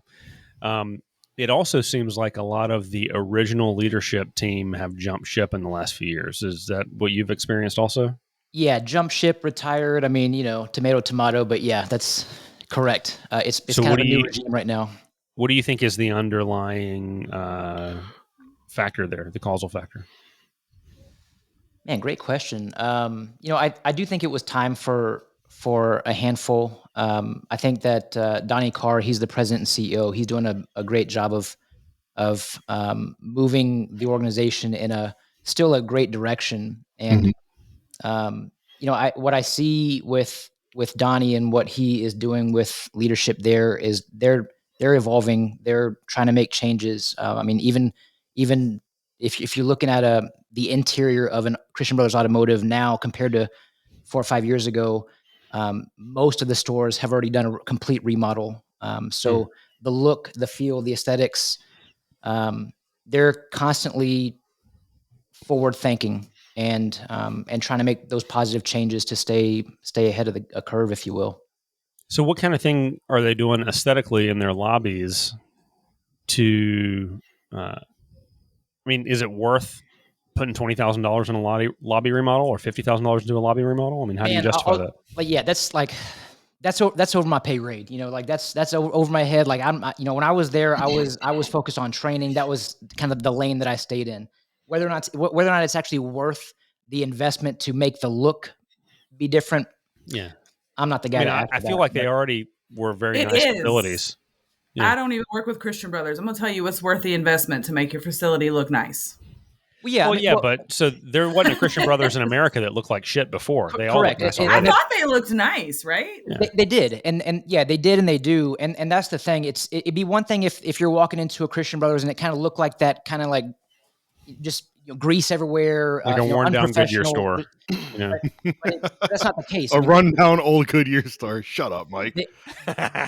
It also seems like a lot of the original leadership team have jumped ship in the last few years. Is that what you've experienced also? Yeah, jump ship, retired. I mean, tomato, but yeah, that's correct. It's So kind of a new regime right now. What do you think is the underlying factor there, the causal factor? Man, great question. I do think it was time for a handful. I think that Donnie Carr, he's the president and CEO. He's doing a great job of moving the organization in still a great direction. And what I see with Donnie and what he is doing with leadership there is they're evolving. They're trying to make changes. I mean, even if you're looking at the interior of an Christian Brothers Automotive now compared to 4 or 5 years ago, most of the stores have already done a complete remodel. So the look, the feel, the aesthetics, they're constantly forward thinking and trying to make those positive changes to stay ahead of a curve, if you will. So what kind of thing are they doing aesthetically in their lobbies to, is it worth putting $20,000 in a lobby remodel or $50,000 into a lobby remodel? I mean, how do you justify that? Like, yeah, that's over my pay grade. That's over my head. Like when I was there, I was focused on training. That was kind of the lane that I stayed in. Whether or not it's actually worth the investment to make the look be different. Yeah. I'm not the guy. I feel like they already were very nice facilities. Yeah. I don't even work with Christian Brothers. I'm going to tell you what's worth the investment to make your facility look nice. Well, yeah. But so there wasn't a Christian Brothers in America that looked like shit before. They all looked nice already. I thought they looked nice, right? Yeah. They did, and yeah, they did, and they do, and that's the thing. It'd be one thing if you're walking into a Christian Brothers and it kind of looked like that, kind of like just grease everywhere, like a worn down Goodyear store. But that's not the case. A rundown old Goodyear store. Shut up, Mike.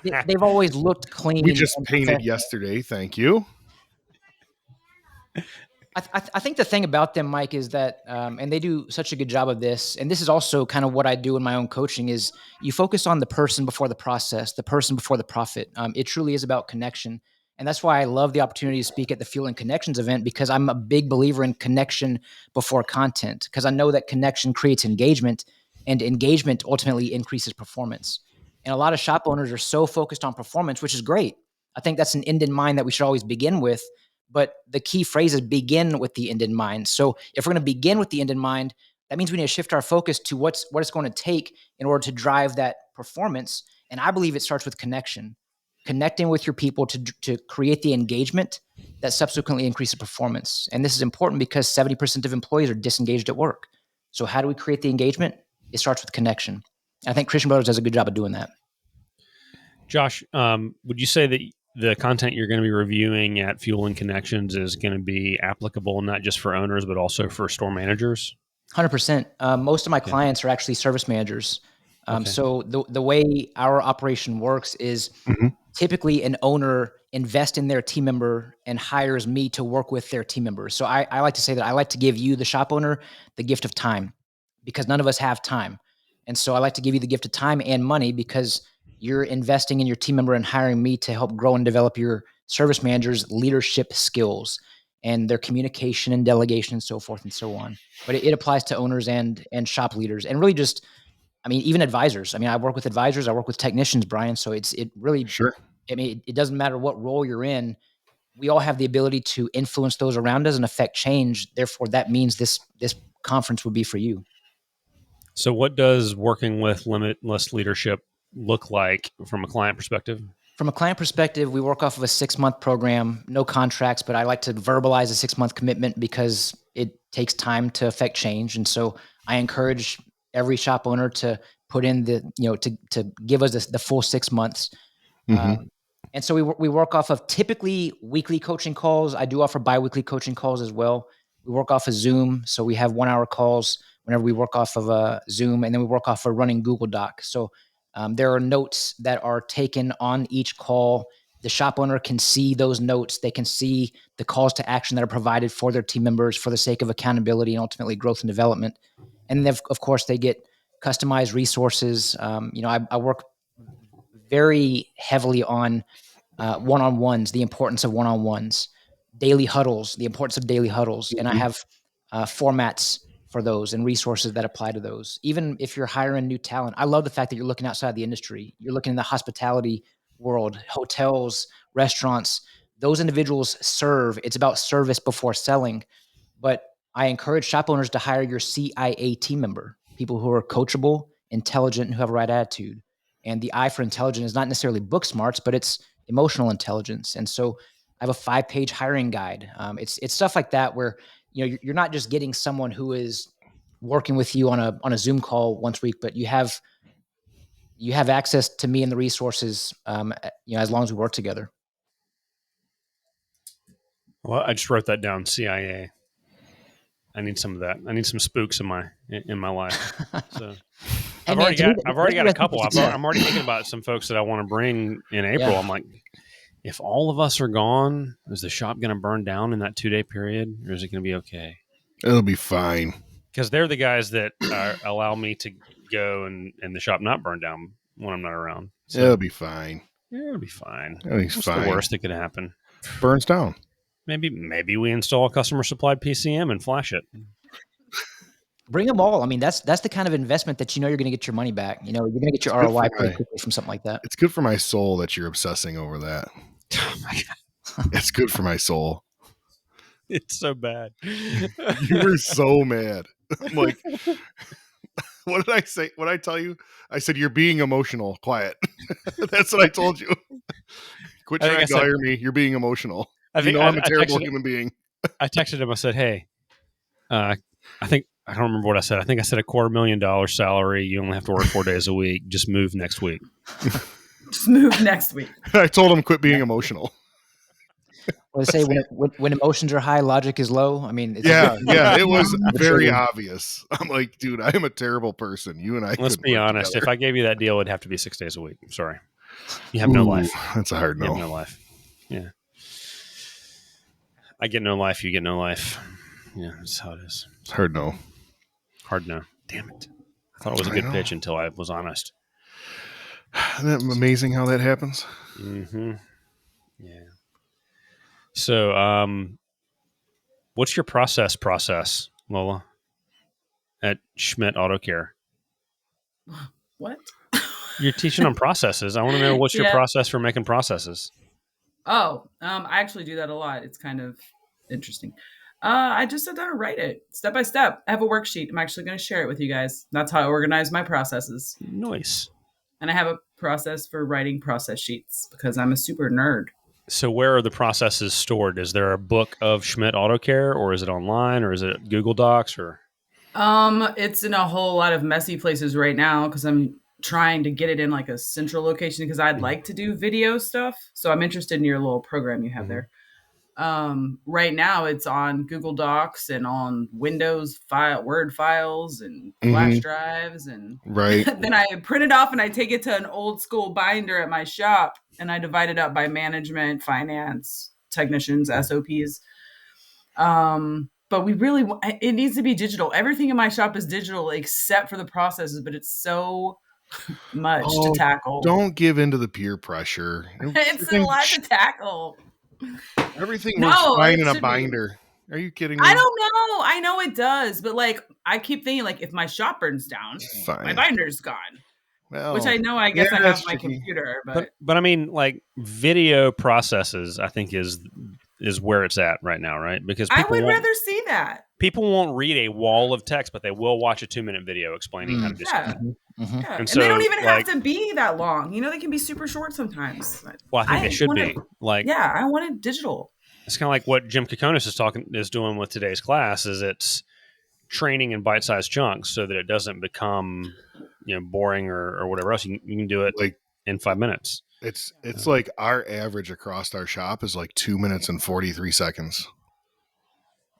They've always looked clean. We just painted yesterday. Thank you. I think the thing about them, Mike, is that, and they do such a good job of this, and this is also kind of what I do in my own coaching, is you focus on the person before the process, the person before the profit. It truly is about connection. And that's why I love the opportunity to speak at the Fuel and Connections event, because I'm a big believer in connection before content, because I know that connection creates engagement, and engagement ultimately increases performance. And a lot of shop owners are so focused on performance, which is great. I think that's an end in mind that we should always begin with. But the key phrase is begin with the end in mind. So if we're going to begin with the end in mind, that means we need to shift our focus to what it's going to take in order to drive that performance. And I believe it starts with connection, connecting with your people to create the engagement that subsequently increases performance. And this is important because 70% of employees are disengaged at work. So how do we create the engagement? It starts with connection. And I think Christian Brothers does a good job of doing that. Josh, would you say that the content you're going to be reviewing at Fuel and Connections is going to be applicable not just for owners, but also for store managers? 100%. Most of my clients are actually service managers. So the way our operation works is typically an owner invests in their team member and hires me to work with their team members. So I like to say that I like to give you, the shop owner, the gift of time, because none of us have time. And so I like to give you the gift of time and money because you're investing in your team member and hiring me to help grow and develop your service managers' leadership skills and their communication and delegation and so forth and so on. But it applies to owners and shop leaders, and really just, even advisors. I work with advisors. I work with technicians, Bryan. So it really, sure. It doesn't matter what role you're in. We all have the ability to influence those around us and affect change. Therefore, that means this conference would be for you. So what does working with limitless leadership look like from a client perspective? From a client perspective, we work off of a 6-month program, no contracts, but I like to verbalize a 6-month commitment because it takes time to affect change. And so I encourage every shop owner to put in to give us the full 6 months. And so we work off of typically weekly coaching calls. I do offer biweekly coaching calls as well. We work off of Zoom. So we have 1-hour calls whenever we work off of a Zoom, and then we work off a running Google Doc. So there are notes that are taken on each call the shop owner can see those notes. They can see the calls to action that are provided for their team members for the sake of accountability and ultimately growth and development. And then, of course, they get customized resources. I work very heavily on one-on-ones, the importance of one-on-ones, daily huddles, the importance of daily huddles. And I have formats for those and resources that apply to those. Even if you're hiring new talent, I love the fact that you're looking outside the industry. You're looking in the hospitality world, hotels, restaurants. Those individuals serve. It's about service before selling. But I encourage shop owners to hire your CIA team member, people who are coachable, intelligent, and who have the right attitude. And the I for intelligent is not necessarily book smarts, but it's emotional intelligence. And so I have a 5-page hiring guide. It's stuff like that where you're not just getting someone who is working with you on a Zoom call once a week, but you have access to me and the resources, as long as we work together. Well, I just wrote that down. CIA. I need some of that. I need some spooks in my life. So I've already got a couple. I'm already thinking about some folks that I want to bring in April. Yeah. I'm like, if all of us are gone, is the shop going to burn down in that 2-day period, or is it going to be okay? It'll be fine. Because they're the guys that allow me to go and the shop not burn down when I'm not around. So, it'll be fine. Yeah, it'll be fine. What's the worst that could happen? Burns down. Maybe we install a customer supplied PCM and flash it. Bring them all. I mean, that's the kind of investment that you're going to get your money back. You're going to get your ROI pretty quickly from something like that. It's good for my soul that you're obsessing over that. Oh my God. It's good for my soul. It's so bad. You were so mad. I'm like, what did I say? What did I tell you? I said, you're being emotional. Quiet. That's what I told you. Quit trying to hire me. You're being emotional. I'm a terrible human being. I texted him. I said, hey, I don't remember what I said. I think I said $250,000 salary. You only have to work 4 days a week. Just move next week. Just move next week. I told him quit being emotional. Well, say when emotions are high, logic is low. I mean, it was very obvious. I'm like, dude, I am a terrible person. You and I. Let's be honest. Together. If I gave you that deal, it'd have to be 6 days a week. I'm sorry. You have no life. That's a hard no. You have no life. Yeah. I get no life. You get no life. Yeah, that's how it is. It's hard no. Hard no. Damn it. I thought it was a good pitch until I was honest. Isn't that amazing how that happens? Mm-hmm. Yeah. So, what's your process, Lola, at Schmidt Auto Care? What? You're teaching on processes. I want to know what's your process for making processes. Oh, I actually do that a lot. It's kind of interesting. I just sit down and write it step by step. I have a worksheet. I'm actually going to share it with you guys. That's how I organize my processes. Nice. And I have a process for writing process sheets because I'm a super nerd. So where are the processes stored? Is there a book of Schmidt Auto Care, or is it online, or is it Google Docs, or? It's in a whole lot of messy places right now because I'm trying to get it in like a central location because I'd like to do video stuff. So I'm interested in your little program you have there. Right now it's on Google Docs and on Windows Word files and flash drives. And then I print it off and I take it to an old school binder at my shop and I divide it up by management, finance, technicians, SOPs. But it needs to be digital. Everything in my shop is digital except for the processes, but it's so much to tackle. Don't give in to the peer pressure. It's a lot to tackle. Everything works fine in a binder. Are you kidding me? I don't know. I know it does, but I keep thinking if my shop burns down, my binder's gone. Well, which I know. I guess I have my computer, but I mean, video processes. I think is where it's at right now, right? Because I would rather see that. People won't read a wall of text, but they will watch a 2-minute video explaining how to do something. Yeah. And so, they don't even have to be that long. They can be super short sometimes. Well, I think they should be. I want it digital. It's kind of like what Jim Kokonis is doing with today's class. Is it's training in bite-sized chunks so that it doesn't become boring or whatever else. You can do it in 5 minutes. It's like our average across our shop is 2 minutes and 43 seconds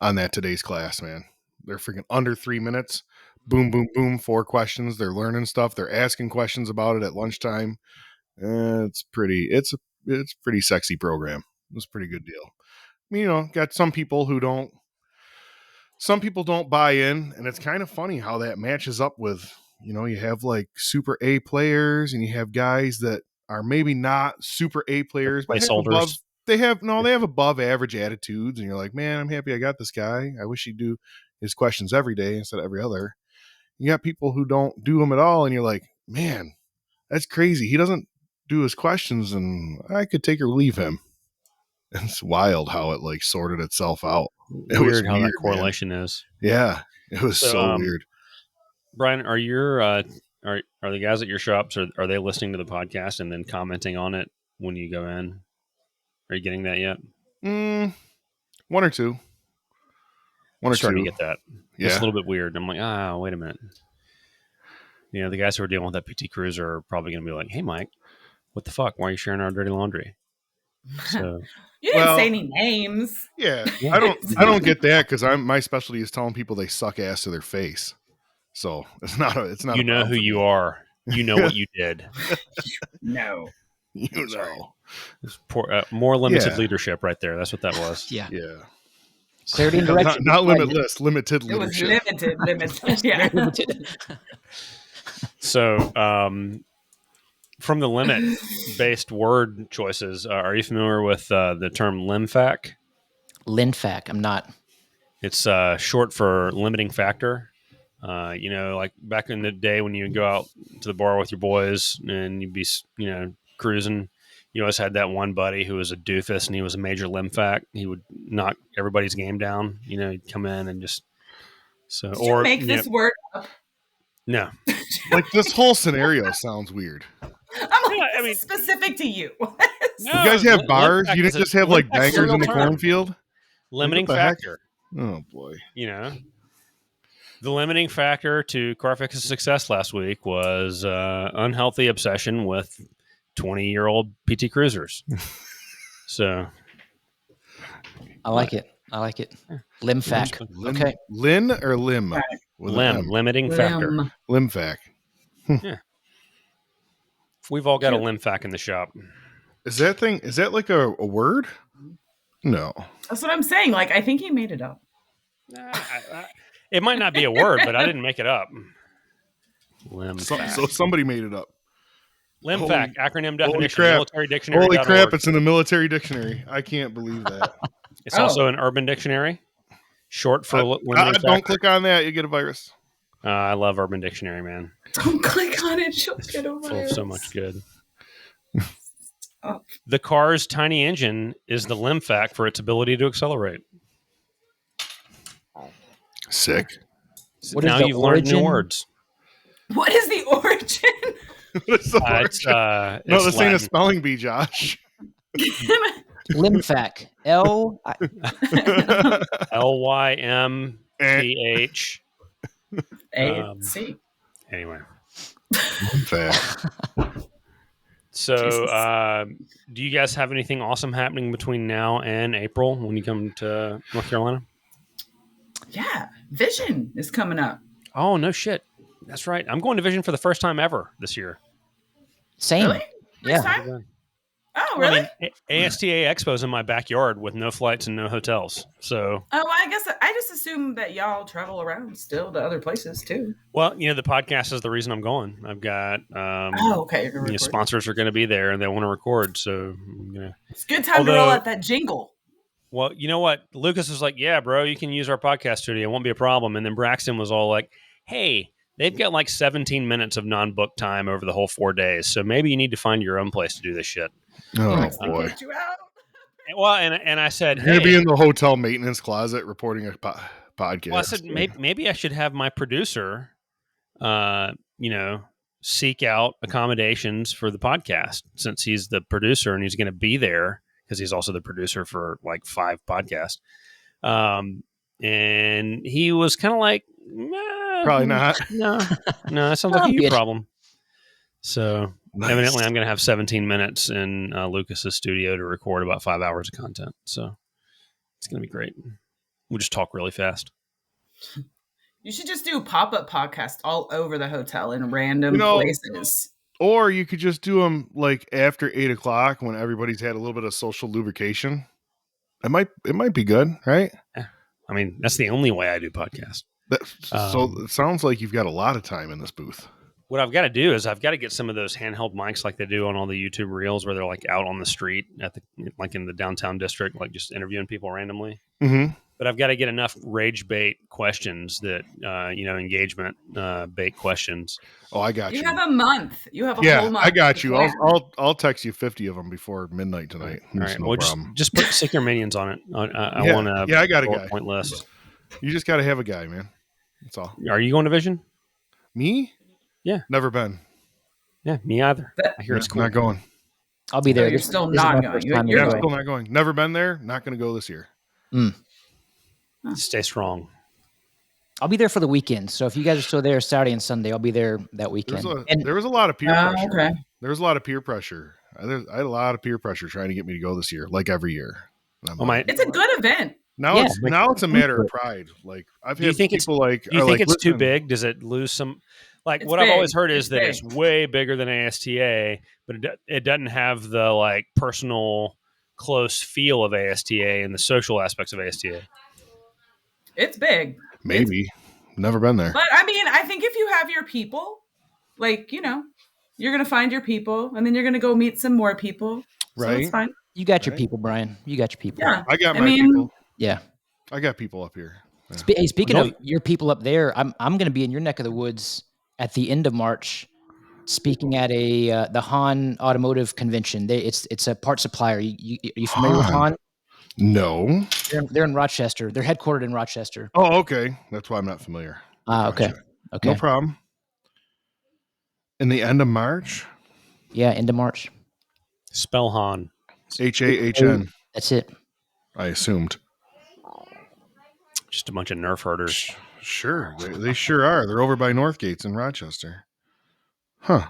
on that today's class, man. They're freaking under 3 minutes. Boom, boom, boom. 4 questions. They're learning stuff. They're asking questions about it at lunchtime. It's it's a pretty sexy program. It was a pretty good deal. I mean, got some people don't buy in, and it's kind of funny how that matches up with, you have like super A players and you have guys that are maybe not super A players, but they have above average attitudes, and you're like, man, I'm happy I got this guy. I wish he'd do his questions every day instead of every other. You got people who don't do them at all, and you're like, man, that's crazy. He doesn't do his questions, and I could take or leave him. It's wild how it like sorted itself out. It was weird how that correlation is. Yeah, it was so weird. Bryan, are your are the guys at your shops, are they listening to the podcast and then commenting on it when you go in? Are you getting that yet? One or two. Starting to get that. Yeah. It's a little bit weird. I'm like, wait a minute. The guys who are dealing with that PT Cruiser are probably going to be like, hey, Mike, what the fuck? Why are you sharing our dirty laundry? So you didn't say any names. Yeah. I don't get that, because my specialty is telling people they suck ass to their face. So it's not you know who you are. You know what you did. No. It's more limited leadership right there. That's what that was. Yeah. Clarity and direction. Not limitless, limited leadership. It was limited. Yeah. Limited. So, from the limit-based word choices, are you familiar with the term LIMFAC? LIMFAC, I'm not. It's short for limiting factor. Like back in the day when you would go out to the bar with your boys and you'd be, cruising, you always had that one buddy who was a doofus and he was a major LIMFAC. He would knock everybody's game down. He'd come in and just so. Did you make this word up? No. Like this whole scenario sounds weird. I'm like, this is specific to you. No, you guys have bars? You didn't just have like bangers in the cornfield? Limiting factor. Oh boy. The limiting factor to Carfix's success last week was unhealthy obsession with 20-year-old PT Cruisers. So, I like it. LIMFAC. Okay. Lin or lim? Limiting factor. LIMFAC. Yeah. We've all got a LIMFAC in the shop. Is that like a word? No. That's what I'm saying. Like, I think he made it up. It might not be a word, but I didn't make it up. LIMFAC. So somebody made it up. LIMFAC, acronym definition, military dictionary. Holy crap, it's in the military dictionary. I can't believe that. It's also an urban dictionary, short for limiting factor. Don't click on that, you get a virus. I love Urban Dictionary, man. Don't click on it, you'll get a virus. Full of so much good. The car's tiny engine is the LIMFAC for its ability to accelerate. Sick. Now you've learned new words. What is the origin? What's the origin? No, this ain't a spelling bee, Josh. LIMFAC. LYMPH. A-C. Anyway. LIMFAC. So, do you guys have anything awesome happening between now and April when you come to North Carolina? Yeah. Vision is coming up. Oh, no shit. That's right. I'm going to Vision for the first time ever this year. Same. Really? Yeah. Time? Oh, really? I mean, ASTA Expo's in my backyard with no flights and no hotels. So. Oh, I guess I just assume that y'all travel around still to other places too. Well, the podcast is the reason I'm going. I've got okay. Sponsors are going to be there and they want to record, so it's a good time to roll out that jingle. Well, you know what? Lucas was like, "Yeah, bro, you can use our podcast studio. It won't be a problem." And then Braxton was all like, "Hey, they've got like 17 minutes of non-book time over the whole 4 days, so maybe you need to find your own place to do this shit." Oh boy! Get you out. Well, and I said, "You're gonna be in the hotel maintenance closet reporting a podcast." Well, I said maybe I should have my producer, seek out accommodations for the podcast since he's the producer and he's going to be there because he's also the producer for like 5 podcasts. And he was kind of like, probably not. No, that sounds like a problem. So evidently I'm going to have 17 minutes in Lucas's studio to record about 5 hours of content. So it's going to be great. We'll just talk really fast. You should just do pop-up podcasts all over the hotel in random places. Or you could just do them like after 8 o'clock when everybody's had a little bit of social lubrication. It might be good, right? Yeah. I mean, that's the only way I do podcasts. So it sounds like you've got a lot of time in this booth. What I've got to do is I've got to get some of those handheld mics like they do on all the YouTube reels where they're like out on the street like in the downtown district, like just interviewing people randomly. Mm-hmm. But I've got to get enough rage bait questions that, engagement bait questions. Oh, I got you. You have a month. You have a whole month. I got you. I'll text you 50 of them before midnight tonight. All right. No well, problem. just stick your minions on it. I want a I got a guy. point list. You just got to have a guy, man. That's all. Are you going to Vision? Me? Yeah. Never been. Yeah, me either. I hear it's cool. Not going. I'll be there. No, you're still not going. You're still not going. Never been there. Not going to go this year. Stay strong. I'll be there for the weekend. So if you guys are still there Saturday and Sunday, I'll be there that weekend. There was a lot of peer pressure. Okay. There was a lot of peer pressure. I had a lot of peer pressure trying to get me to go this year, like every year. It's a good event. Now it's a matter of pride. Like I've had people like. Do you think it's too big? Does it lose some? Like what I've always heard is that it's way bigger than ASTA, but it doesn't have the like personal, close feel of ASTA and the social aspects of ASTA. It's big. Maybe. Never been there. But I mean, I think if you have your people, like, you're going to find your people and then you're going to go meet some more people. Right. So it's fine. You got your people, Brian. You got your people. Yeah. I got my people. Yeah. I got people up here. Yeah. Hey, speaking of your people up there, I'm going to be in your neck of the woods at the end of March, speaking at the Hahn Automotive convention. It's a part supplier. Are you familiar with Hahn? No. They're in Rochester. They're headquartered in Rochester. Oh, okay. That's why I'm not familiar. Okay. Okay. No problem. In the end of March? Yeah, end of March. Spell Hahn. H-A-H-N. That's it. I assumed. Just a bunch of Nerf herders. Sure. They sure are. They're over by Northgates in Rochester. Huh.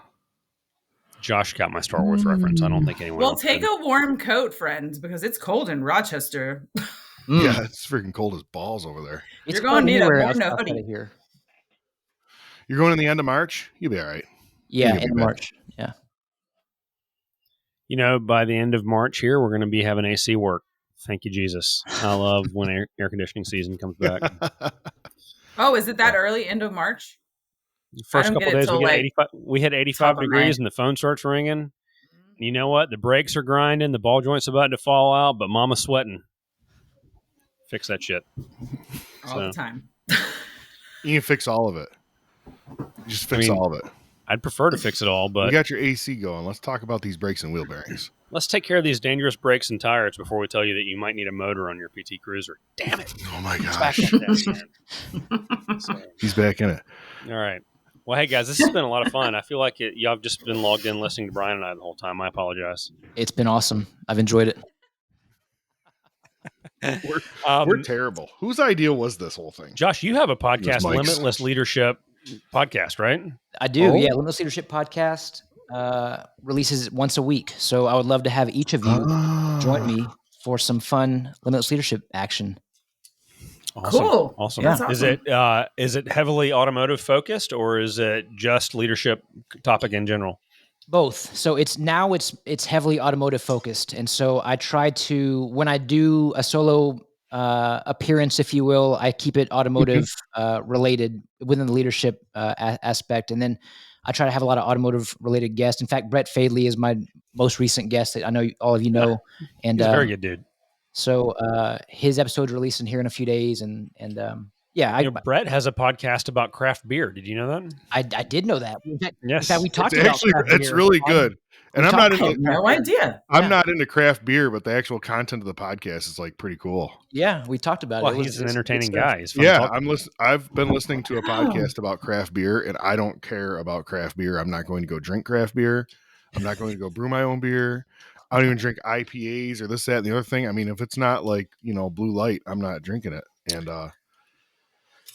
Josh got my Star Wars reference. I don't think anyone Well, else take did. a warm coat, friends, because it's cold in Rochester. Yeah, it's freaking cold as balls over there. You're going to need a warm hoodie. Here. You're going in the end of March? You'll be all right. Yeah, end of March. Yeah. By the end of March here, we're going to be having AC work. Thank you, Jesus. I love when air conditioning season comes back. Oh, is it that early, end of March? First couple days, we had 85 degrees and the phone starts ringing. You know what? The brakes are grinding. The ball joint's about to fall out, but mama's sweating. Fix that shit. All the time. You can fix all of it. Just fix all of it. I'd prefer to fix it all, but... You got your AC going. Let's talk about these brakes and wheel bearings. Let's take care of these dangerous brakes and tires before we tell you that you might need a motor on your PT Cruiser. Damn it. Oh, my gosh. He's back in it. All right. Well, hey, guys, this has been a lot of fun. I feel like y'all have just been logged in listening to Bryan and I the whole time. I apologize. It's been awesome. I've enjoyed it. We're terrible. Whose idea was this whole thing? Josh, you have a podcast, Limitless Leadership podcast, right? I do. Yeah, Limitless Leadership podcast releases once a week. So I would love to have each of you join me for some fun Limitless Leadership action. Awesome. Cool. Awesome. Yeah. Awesome. Is it heavily automotive focused or is it just leadership topic in general? Both. So it's heavily automotive focused. And so I try to, when I do a solo appearance, if you will, I keep it automotive related within the leadership aspect. And then I try to have a lot of automotive related guests. In fact, Brett Fadley is my most recent guest that I know all of you know. And he's a very good dude. So his episode's releasing here in a few days. And Brett has a podcast about craft beer. Did you know that? I did know that. Yes. In fact, we talked about craft beer. It's really good. And I'm not into no idea. I'm not into craft beer, but the actual content of the podcast is like pretty cool. Yeah, we talked about it. Well, he's an entertaining guy. He's fun I've been listening to a podcast about craft beer, and I don't care about craft beer. I'm not going to go drink craft beer. I'm not going to go brew my own beer. I don't even drink IPAs or this, that, and the other thing. I mean, if it's not like, Blue Light, I'm not drinking it. And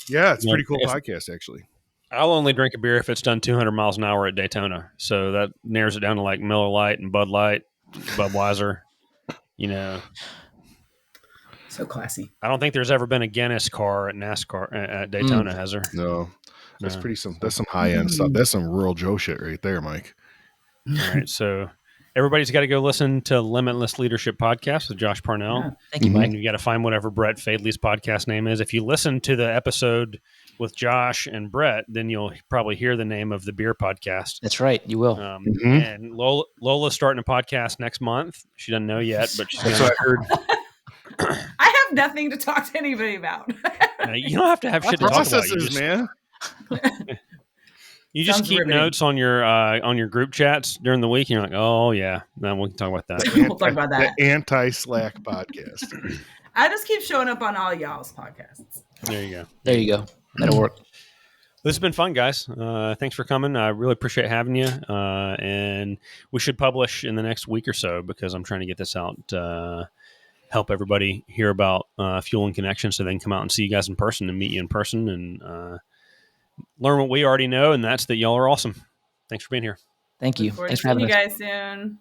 it's a pretty cool podcast, actually. I'll only drink a beer if it's done 200 miles an hour at Daytona. So that narrows it down to like Miller Lite and Bud Light, Budweiser, So classy. I don't think there's ever been a Guinness car at NASCAR at Daytona, has there? No. That's some high end stuff. That's some rural Joe shit right there, Mike. All right. So everybody's got to go listen to Limitless Leadership Podcast with Josh Parnell. Yeah. Thank you, Mike. And you got to find whatever Brett Fadley's podcast name is. If you listen to the episode with Josh and Brett, then you'll probably hear the name of the beer podcast. That's right. You will. And Lola's starting a podcast next month. She doesn't know yet, but she's That's what I heard. I have nothing to talk to anybody about. You don't have to have shit to talk about. Processes, man. You just Sounds keep riveting. notes on your group chats during the week, and you're like, oh yeah, then we can talk about that. We'll talk about that. The anti-Slack podcast. I just keep showing up on all y'all's podcasts. There you go. There you go. That'll work. This has been fun, guys. Thanks for coming. I really appreciate having you. And we should publish in the next week or so because I'm trying to get this out. Help everybody hear about Fuel and Connection so they can come out and see you guys in person and meet you in person and learn what we already know, and that's that y'all are awesome. Thanks for being here. Thank you. Look forward Thanks to for seeing having you us. guys soon.